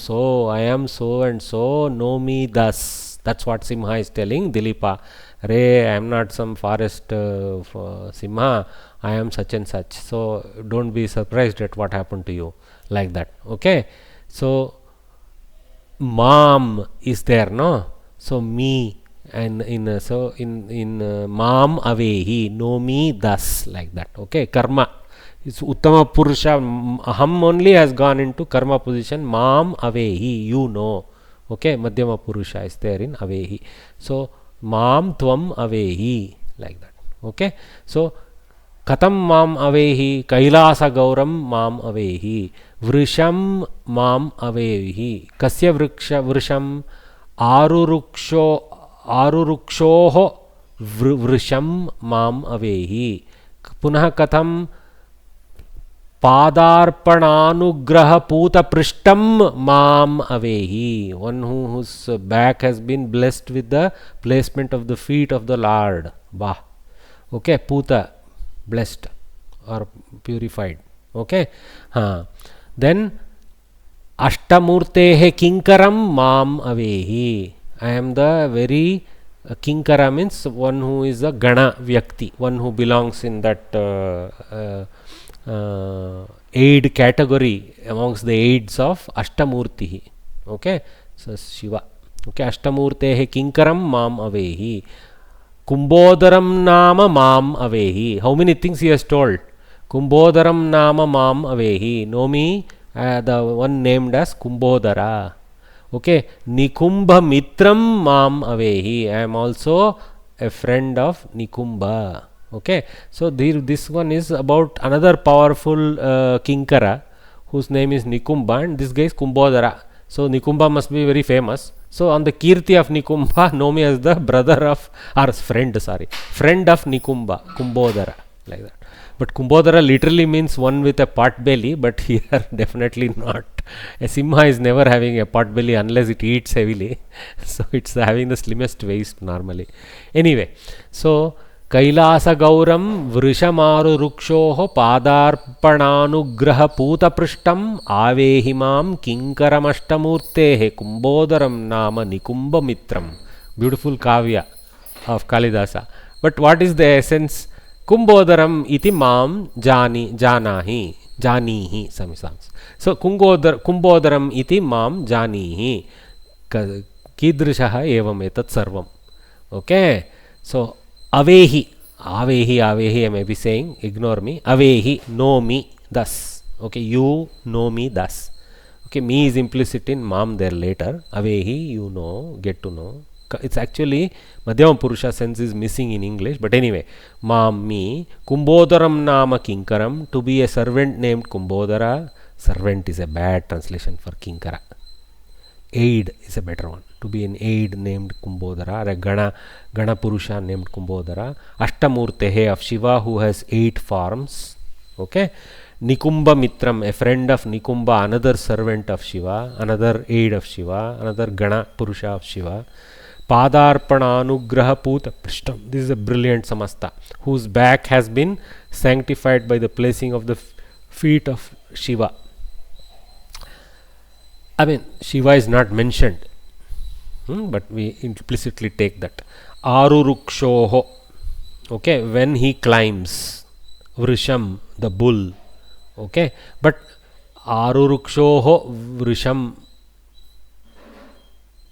I am so and so, know me thus. That's what Simha is telling Dilipa. Re, I am not some forest Simha, I am such and such. So don't be surprised at what happened to you, like that. Okay. So Mam is there, no? So me, and in Mam Avehi, know me thus, like that. Okay. Karma. It's Uttama Purusha. Aham only has gone into karma position. Mam Avehi, you know. Okay. Madhyama Purusha is there in Avehi. So Mam Tvam Avehi, like that. Okay. So Katam Mam Avehi, Kailasa Gauram Mam Avehi, Vrisham Mam Avehi, Kasya Vrisham Arurukshoho Vrisham Mam Avehi. Punah Katham Padarpananugraha Puta Prishtam Mam Avehi. One whose back has been blessed with the placement of the feet of the Lord. Bah. Okay. Puta, blessed or purified. Okay. Then Ashtamurtehe Kinkaram Mam Avehi. I am the very Kinkara, means one who is a Gana Vyakti, one who belongs in that aid category amongst the aids of Ashtamurti. Okay. So Shiva. Okay. Ashtamurtehe Kinkaram Mam Avehi. Kumbhodaram Nama Mam Avehi. How many things he has told? Kumbhodaram Nama Mam Avehi. Know me, the one named as Kumbhodara. Okay. Nikumbha Mitram Mam Avehi. I am also a friend of Nikumbha. Okay. So this one is about another powerful Kinkara whose name is Nikumbha, and this guy is Kumbhodara. So Nikumbha must be very famous. So on the Kirti of Nikumbha, know me as the brother of, or friend of Nikumbha, Kumbhodara, like that. But Kumbhodara literally means one with a pot belly, but here definitely not. A Simha is never having a pot belly unless it eats heavily. So it's having the slimmest waist normally. Anyway, so Kailasa Gauram Vrishamaru Rukshoho Padarpananugraha Puta Prishtam Avehimam Kinkaramashtamurtehe Kumbhodaram Nama Nikumbha Mitram. Beautiful Kavya of Kalidasa. But what is the essence? Kumbhodaram iti mam janihi, some songs. So Kumbhodaram iti mam janihi. Kidrishaha evam etat sarvam. Okay. So Avehi, I may be saying, ignore me. Avehi, know me, thus. Okay, you know me thus. Okay, me is implicit in mam there later. Avehi, you know, get to know. It's actually Madhyama Purusha sense is missing in English, but anyway, mam, me, Kumbhodaram nama Kinkaram, to be a servant named Kumbhodara. Servant is a bad translation for Kinkara. Aid is a better one. To be an aid named Kumbhodara, or a Gana Purusha named Kumbhodara. Ashtamurtehe of Shiva, who has 8 forms. Okay. Nikumba Mitram, a friend of Nikumba, another servant of Shiva, another aid of Shiva, another Gana Purusha of Shiva. Padarpana Anugraha Puta Prishtam. This is a brilliant samasta, whose back has been sanctified by the placing of the feet of Shiva. I mean, Shiva is not mentioned, but we implicitly take that. Arurukshoho, okay, when he climbs, Vrisham, the bull, okay, but Arurukshoho Vrisham,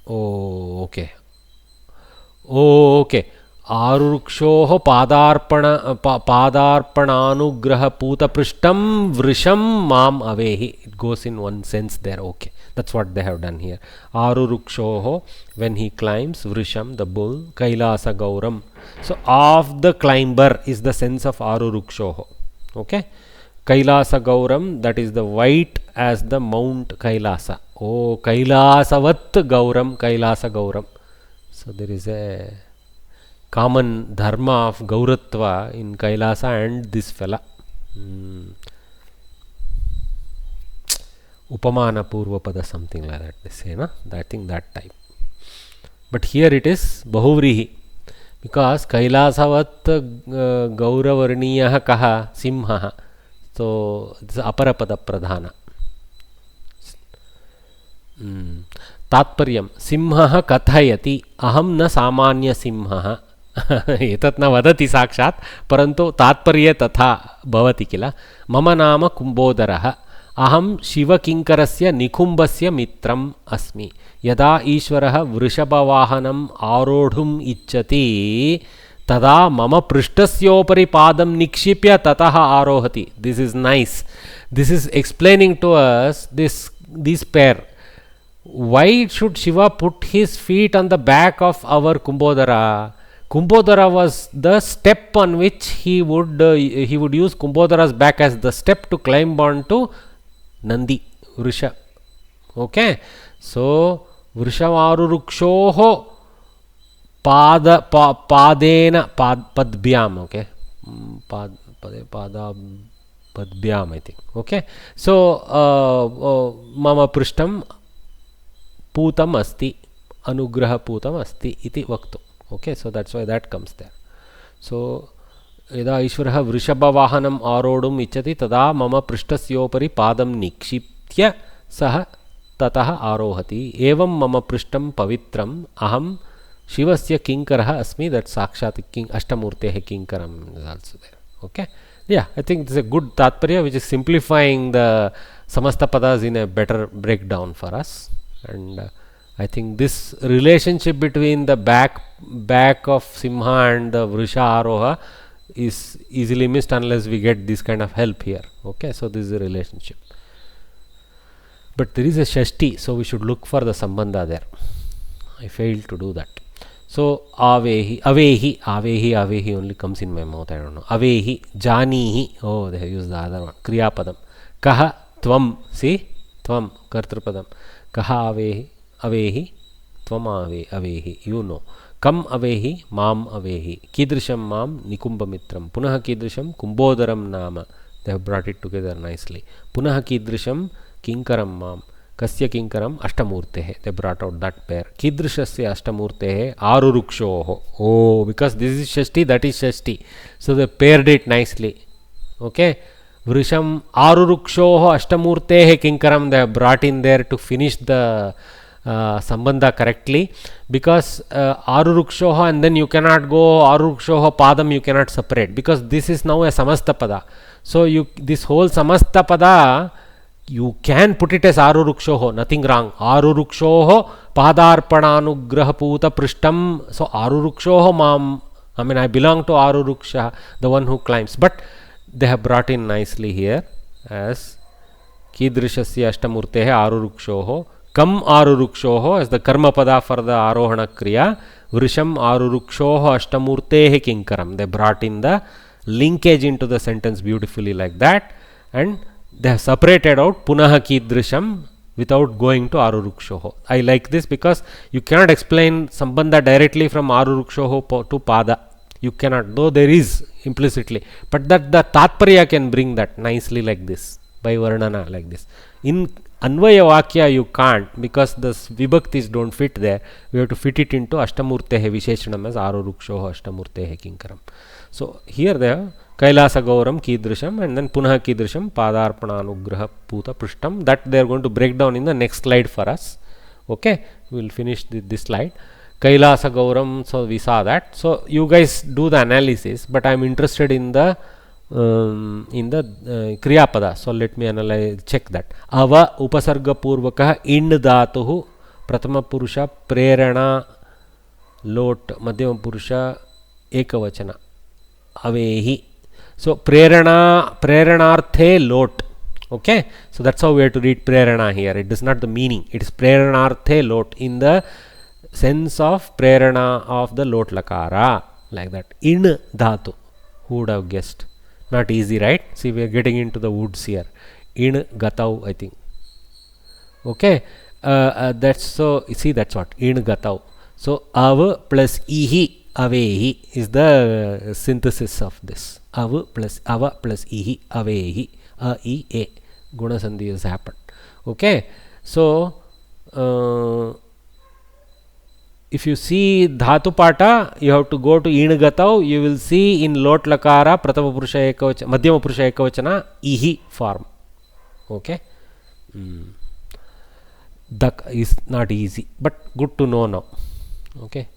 oh, okay, Arurukshoho Padarpananugraha Puta Prishtam Vrisham Mam Avehi. It goes in one sense there, okay. That's what they have done here. Arurukshoho, when he climbs, Vrisham, the bull, Kailasa Gauram. So, of the climber is the sense of Arurukshoho. Okay. Kailasa Gauram, that is the white as the Mount Kailasa. Oh, Kailasavat Gauram, Kailasa Gauram. So, there is a common dharma of Gauratva in Kailasa and this fella. Upamana Purvapada, something like that they say, no? I think that type. But here it is Bahuvrihi, because Kailasavat Gauravarniyaha Kaha Simhaha. So it's Aparapada Pradhana. Tatparyam Simhaha Kathayati Aham na Samanya Simhaha. एतत् न वदति साक्षात्, परन्तु तात्पर्ये तथा भवति किल. मम नाम कुम्भोदरः, अहं शिवकिङ्करस्य निकुम्भस्य मित्रम् अस्मि. यदा ईश्वरः वृषभवाहनम् आरोढुम् इच्छति तदा मम पृष्ठस्योपरि पादं निक्षिप्य ततः आरोहति. This is nice. This is explaining to us this pair. Why should Shiva put his feet on the back of our Kumbhodara? Kumbhodara was the step on which he would use Kumbhodara's back as the step to climb on to Nandi, Vrisha. Okay. So, Vrishavarurukshoho padena padbhyam. Okay. Padbhyam, I think. Okay. So, mama prishtam putam asti, anugraha putam asti iti vaktu. Okay, so that's why that comes there. So, यदा ईश्वरः वृषभवाहनम् आरोढुम् इच्छति तदा मम पृष्ठस्योपरि पादं निक्षिप्य सः ततः आरोहति. एवं मम पृष्ठं पवित्रम्, अहं शिवस्य किङ्करः अस्मि. दट् साक्षात् अष्टमूर्तेः किङ्करम् is also there. Okay, yeah, I think this is a good tatparya which is simplifying the samasta padas in a better breakdown for us. And I think this relationship between the back of Simha and the Vrisha Aroha is easily missed unless we get this kind of help here. Okay, so this is a relationship. But there is a Shashti, so we should look for the Sambandha there. I failed to do that. So, Avehi only comes in my mouth, I don't know. Avehi, Janihi, oh, they have used the other one. Kriya Padam. Kaha, Tvam, see? Tvam, Kartrupadam. Kaha Avehi, Tvam Avehi, you know. Kam Avehi, Mam Avehi. Kidrisham Mam, Nikumba Mitram. Punaha Kidrisham, Kumbhodaram Nama. They have brought it together nicely. Punaha Kidrisham, Kinkaram Mam. Kasya Kinkaram, Ashtamurtehe. They brought out that pair. Kidrishasya Ashtamurtehe, Arurukshoho. Oh, because this is Shashti, that is Shashti. So they paired it nicely. Okay. Vrisham Arurukshoho Ashtamurtehe Kinkaram. They have brought in there to finish the Sambandha correctly, because Arurukshoha, and then you cannot go Arurukshoha Padam, you cannot separate, because this is now a Samasta Pada. So this whole Samasta Pada, you can put it as Arurukshoho, nothing wrong. Arurukshoho Padarpananugraha Puta Prishtam. So Arurukshoho Mam, I belong to Aruruksha, the one who climbs. But they have brought in nicely here. as Kidrishasya Ashtamurtehe Arurukshoho. Kam Arurukshoho as the Karma Pada for the Arohana Kriya. Vrisham Arurukshoho Ashtamurtehe Kinkaram. They brought in the linkage into the sentence beautifully like that, and they have separated out Punaha Kidrisham without going to Arurukshoho. I like this because you cannot explain Sambandha directly from Arurukshoho to Pada. You cannot, though there is implicitly, but that the Tatparya can bring that nicely like this, by Varnana like this. In Anvaya Vakya you can't, because the Vibhaktis don't fit there. We have to fit it into Ashtamurtehe Visheshanam as Arurukshoho Ashtamurtehe Kinkaram. So here they have Kailasa Gauram Kidrisham and then Punaha Kidrisham Padarpana Anugraha Puta Prishtam. That they are going to break down in the next slide for us. Okay, we will finish this slide. Kailasa Gauram, so we saw that. So you guys do the analysis, but I am interested in the Kriya Pada. So let me analyze, check that. Ava Upasarga Purvakaha Ind Dhatuhu Pratama Purusha Prerana Lot Madhyama Purusha Ekavachana Avehi. So Preranarthe Lot. Okay, so that's how we have to read Prerana here. It is not the meaning, it is Preranarthe Lot in the sense of Prerana of the Lot Lakara, like that. In Dhatu. Who would have guessed? Not easy, right? See, we are getting into the woods here. In Gatau, I think. Okay, that's so. See, that's what in Gatau. So Av plus Ihi Avehi is the synthesis of this. Ava plus Ihi Avehi. A I A. Guna Sandhi has happened. Okay, so if you see Dhatu Pata, you have to go to In Gatau. You will see in Lot Lakara Pratama Purusha Ekavachana, Madhyama Purusha Ekavachana Ihi form. Okay, that is not easy, but good to know now. Okay,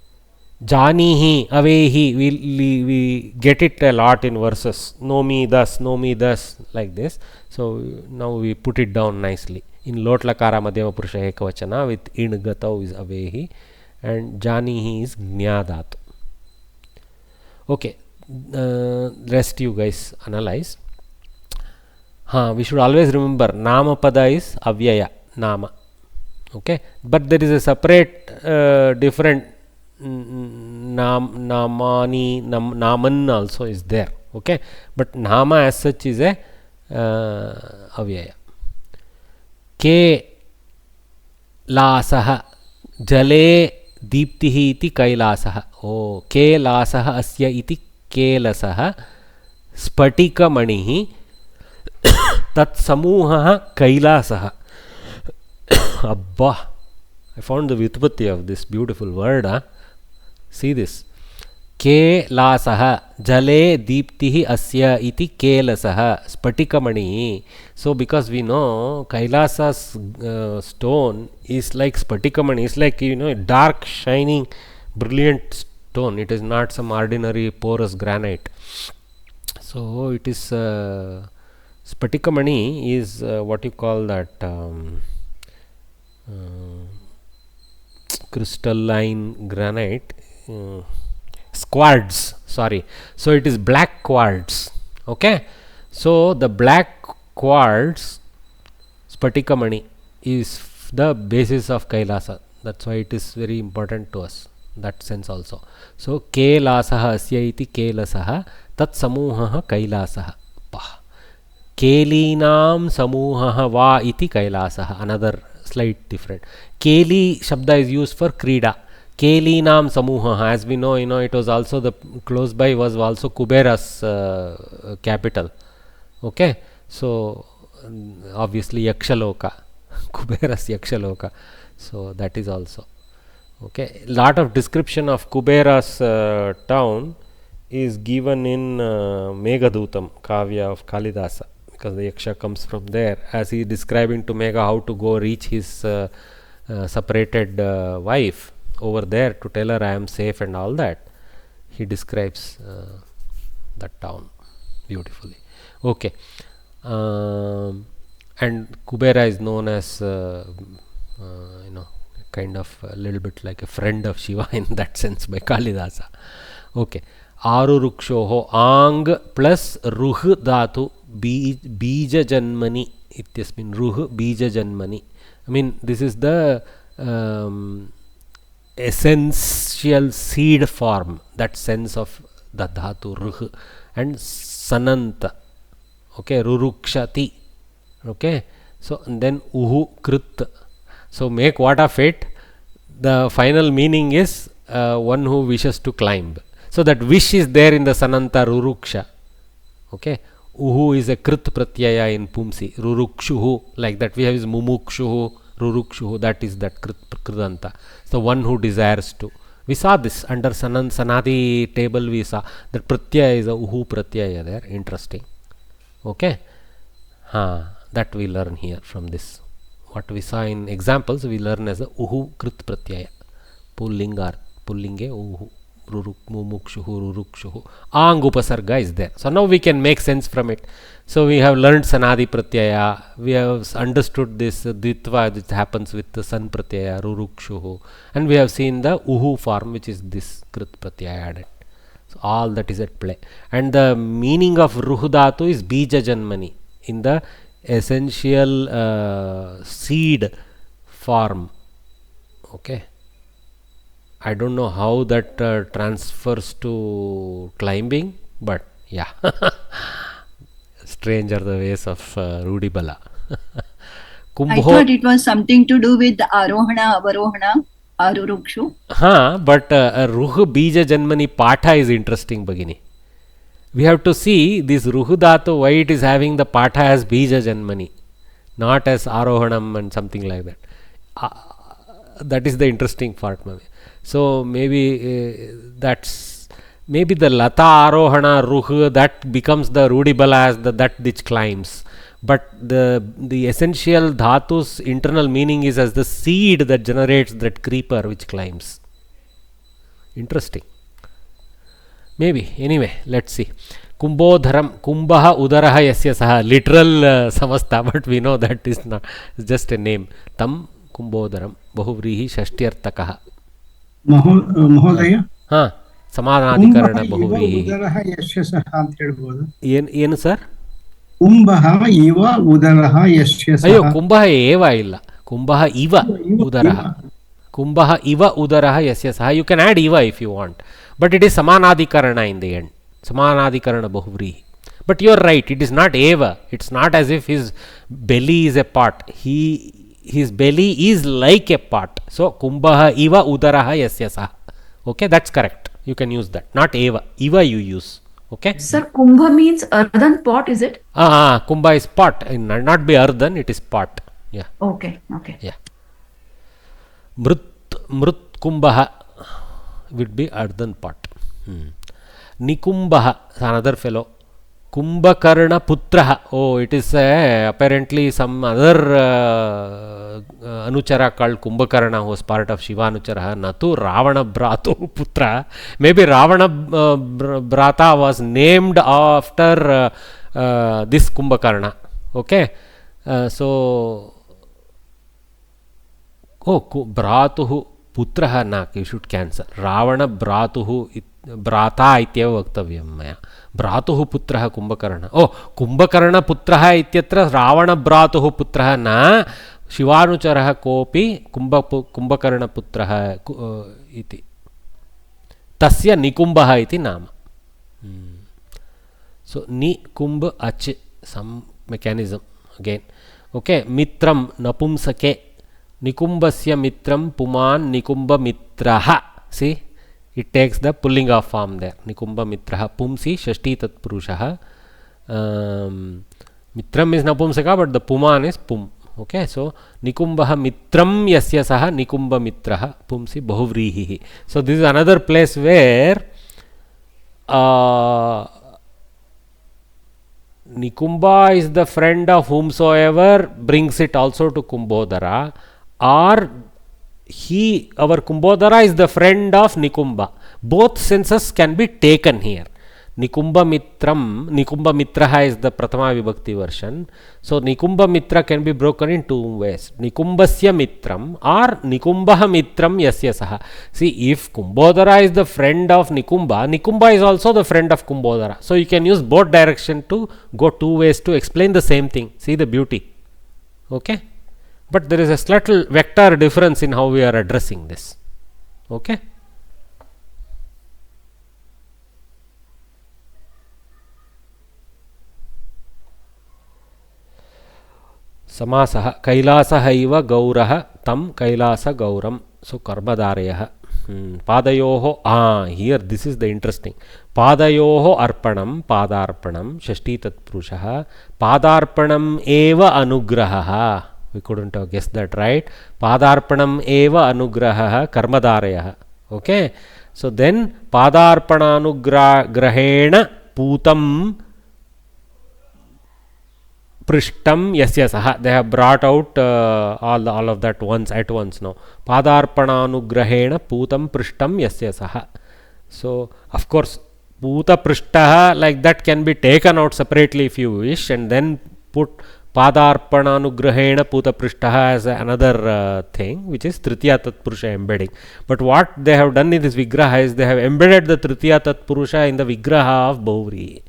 Janihi Avehi, we get it a lot in verses. Know me thus, like this. So now we put it down nicely. In Lot Lakara Madhyama Purusha Ekavachana with In Gatau is Avehi. And Janihi is Jnadhatu. Okay, rest you guys analyze. We should always remember Nama Pada is Avyaya, Nama. Okay, but there is a separate different Namani, Naman also is there. Okay, but Nama as such is a Avyaya. Ke Lasaha Jale Deeptihi iti Kailasaha. Oh, Kailasaha asya iti Kailasaha Spatika Manihi Tat Samuhaha Kailasaha. Abba, I found the Vyutpatti of this beautiful word. See this. Kailasaha Jale Deeptihi asya iti Kailasaha Spatika Manihi. So because we know Kailasa's stone is like Spatikamani, it's like, you know, a dark, shining, brilliant stone. It is not some ordinary porous granite. So it is Spatikamani is what you call that crystalline granite, quartz. Sorry. So it is black quartz. Okay. So the black quartz Spatikamani is the basis of Kailasa. That's why it is very important to us, that sense also. So Kailasaha asya iti Kailasaha tat samuhaha Kailasaha. Kelinam samuhaha va iti Kailasaha. Another slight different. Keli shabda is used for Krida. Kelinam samuhaha. As we know, it was also the close by was also Kubera's capital. Okay, so obviously Yakshaloka, Kubera's Yakshaloka. So that is also okay. Lot of description of Kubera's town is given in Meghadutam Kavya of Kalidasa, because the Yaksha comes from there, as he is describing to Megha how to go reach his separated wife over there to tell her I am safe and all that. He describes that town beautifully. Okay, and Kubera is known as kind of a little bit like a friend of Shiva in that sense by Kalidasa. Okay, Arurukshoho, Ang plus Ruh Dhatu Bija Janmani ityasmin Ruh Bija Janmani. I mean, this is the essential seed form, that sense of the dhatu Ruh, and Sananta. Okay, Rurukshati. Okay, so and then Uhu Krit. So make what of it? The final meaning is one who wishes to climb. So that wish is there in the Sananta Ruruksha. Okay, Uhu is a Krit Pratyaya in Pumsi. Rurukshuhu, like that we have is Mumukshuhu, Rurukshuhu, that is that Kridanta. So one who desires to. We saw this under Sanadi table, we saw that Pratyaya is a Uhu Pratyaya there. Interesting. Okay, that we learn here from this. What we saw in examples, we learn as a Uhu Krit Pratyaya. Pullingar, Pullinge Uhu. Mumukshuhu, Rurukshuhu. Ang Upasarga is there. So now we can make sense from it. So we have learned Sanadi Pratyaya. We have understood this Ditva which happens with the San Pratyaya, Rurukshuhu. And we have seen the Uhu form, which is this Krit Pratyaya added. So all that is at play. And the meaning of Ruhudatu is Bija Janmani, in the essential seed form. Okay. I don't know how that transfers to climbing, but yeah. Strange are the ways of Rudibala. I thought it was something to do with Arohana, Avarohana, Arurukshu. But Ruh Bija Janmani Patha is interesting, Bhagini. We have to see this Ruhudatu, why it is having the Patha as Bija Janmani, not as Arohanam and something like that. That is the interesting part, Mami. So maybe that's maybe the Lata Arohana Ruh, that becomes the Rudibala as that which climbs. But the essential Dhatu's internal meaning is as the seed that generates that creeper which climbs. Interesting. Maybe. Anyway, let's see. Kumbodharam, Kumbaha Udaraha Yasya Saha. Literal Samasta, but we know that is not, it's just a name. Tam Kumbodharam Bahuvrihi Shashtyartakaha. ಮಹೋದಯ ಸಮಾನಾಧಿಕರಣ ಬಹುವ್ರೀಹಿ. ಏನು sir? ಕುಂಭಃ ಇವ ಉದರಃ ಯಸ್ಯ ಸಹ. ಅಯ್ಯೋ, ಕುಂಭಃ ಏವ ಇಲ್ಲ, ಕುಂಭಃ ಇವ ಉದರಃ. ಕುಂಭಃ ಇವ ಉದರಃ ಯಸ್ಯ ಸಹ. ಯು ಕ್ಯಾನ್ ಆ್ಯಡ್ ಇವ if you want, but it is ಸಮಾನಾಧಿಕರಣ ಇನ್ ದಿ ಎಂಡ್. ಸಮಾನಾಧಿಕರಣ ಬಹುವ್ರೀಹಿ. But you are right, it is not eva. It's not as if his belly is a pot. His belly is like a pot. So kumbhaha iva udaraha yasya saha. Okay, that's correct. You can use that. Not eva. Eva you use. Okay. Sir, kumbha means earthen pot, is it? Kumbha is pot. It not be earthen, it is pot. Yeah. Okay. Yeah. Mrut kumbhaha would be earthen pot. Nikumbaha, another fellow. Kumbhakarna Putraha. Oh, it is apparently some other Anuchara called Kumbhakarna, who was part of Shiva Anuchara. Natu Ravana Bratu Putra. Maybe Ravana Brata was named after this Kumbhakarna. Okay. So, Bratuhu Putraha na, you should cancel. Ravana Bratuhu Brata ityeva vaktavyam maya. Bratuhu putraha Kumbhakarna. Kumbhakarna putraha ityatra Ravana Bratuhu putraha na Shivanucharaha kopi Kumbhakarna putraha iti. Tasya Nikumbaha iti nama. So Nikumbha ach, some mechanism again. Okay, Mitram Napumsake. Nikumbasya Mitram Puman Nikumbha Mitraha. See? It takes the pulling off form there. Nikumbha Mitraha Pumsi Shashti Tatpurushaha. Mitram is Napumsaka, but the Puman is Pum. Okay, so Nikumbaha Mitram Yasya Saha Nikumbha Mitraha Pumsi Bahuvrihi. So this is another place where Nikumbha is the friend of whomsoever brings it also to Kumbhodara, or our Kumbhodara is the friend of Nikumbha. Both senses can be taken here. Nikumbhamitram, Nikumbhamitra is the Pratama Vibhakti version. So Nikumbhamitra can be broken in two ways. Nikumbasya Mitram or Nikumbaha Mitram Yasya Saha. See, if Kumbhodara is the friend of Nikumba, Nikumba is also the friend of Kumbhodara. So you can use both direction to go two ways to explain the same thing. See the beauty. Okay. But there is a slight vector difference in how we are addressing this. Okay. Samasah Kailasahaiva Gauraha Tam Kailasa Gauram. So Karmadarayah. Padayoho. Here this is the interesting. Padayoho Arpanam Padarpanam Shashti Tatpurushaha Padarpanam Eva Anugraha. We couldn't have guessed that, right? Padarpanam Eva Anugraha Karmadarayah. Okay. So then Padarpananugrahena Putam Prishtam Yasya Saha. They have brought out all of that at once now. Padarpananugrahena Putam Prishtam Yasya Saha. So of course Puta Prishtaha like that can be taken out separately if you wish, and then put Padarpananugrahena Puta Prishtaha as another thing, which is Tritiya Tatpurusha embedding. But what they have done in this Vigraha is they have embedded the Tritiya Tatpurusha in the Vigraha of Bahuvrihi.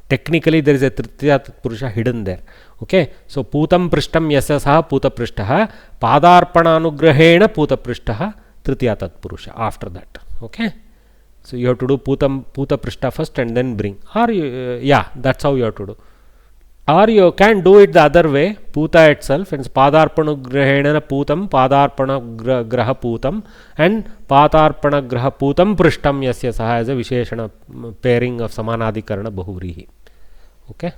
Technically there is a Tritiya Tatpurusha hidden there. Okay, so Putam Prishtam Yasya Saha Puta Prishtaha Padarpananugrahena Puta Prishtaha Tritiya Tatpurusha after that. Okay, so you have to do Puta Prishta first and then bring, or yeah, that's how you have to do. Or you can do it the other way, Puta itself, and Padarpananugrahena Putam Padarpanagraha Putam and Padarpanagraha Putam Prishtam Yasya Saha as a Visheshana pairing of Samanadikarana Bahuvrihi. Okay,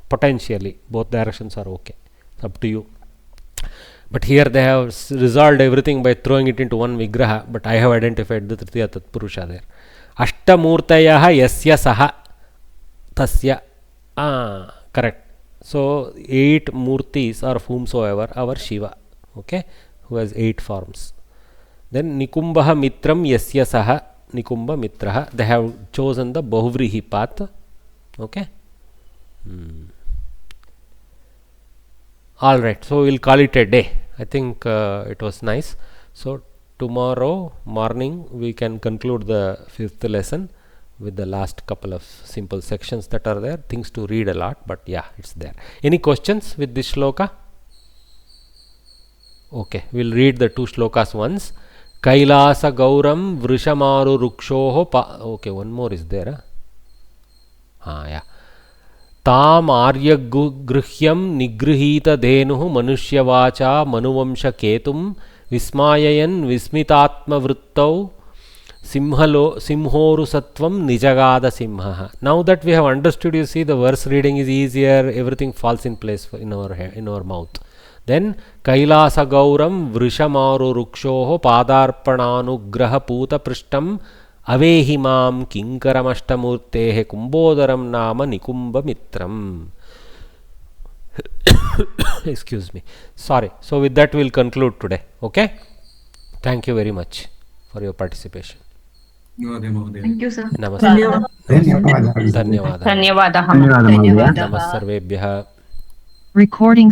potentially both directions are okay, it's up to you. But here they have resolved everything by throwing it into one Vigraha, but I have identified the Tritiya Tatpurusha there. Ashtamurtayaha Yasya Saha Tasya. Correct. So 8 murtis are whomsoever, our Shiva, okay, who has 8 forms. Then Nikumbaha Mitram Yasya Saha Nikumba Mitraha. They have chosen the Bahuvrihi path. Okay. All right. So we'll call it a day. I think it was nice. So tomorrow morning we can conclude the 5th lesson with the last couple of simple sections that are there. Things to read a lot, but yeah, it's there. Any questions with this shloka? Okay, we'll read the 2 shlokas once. Kailasa Gauram Vrishamaru Rukshoho okay, one more is there. Yeah. Tam Arya Gruhyam Nigrihita Denuhu Manushya Manuvamsha Ketum Vismayayan Vismitatma Vrittau Simhoru Sattvam Nijagada Simha. Now that we have understood, you see the verse reading is easier, everything falls in place in our mouth. Then Kailasa Gauram Vrishamaru Rukshoho Padarpananugraha Puta Prishtam Avehimam Kinkaramashtamurtehe Kumbhodaram Nama Nikumba Mitram. Excuse me. Sorry. So with that we'll conclude today. Okay. Thank you very much for your participation. Thank you, sir. Namaste. धन्यवादः Dhanyavadah. Dhanyavadah. धन्यवादः Namaste. Dhanyavadah. Sarvebhyah. Recording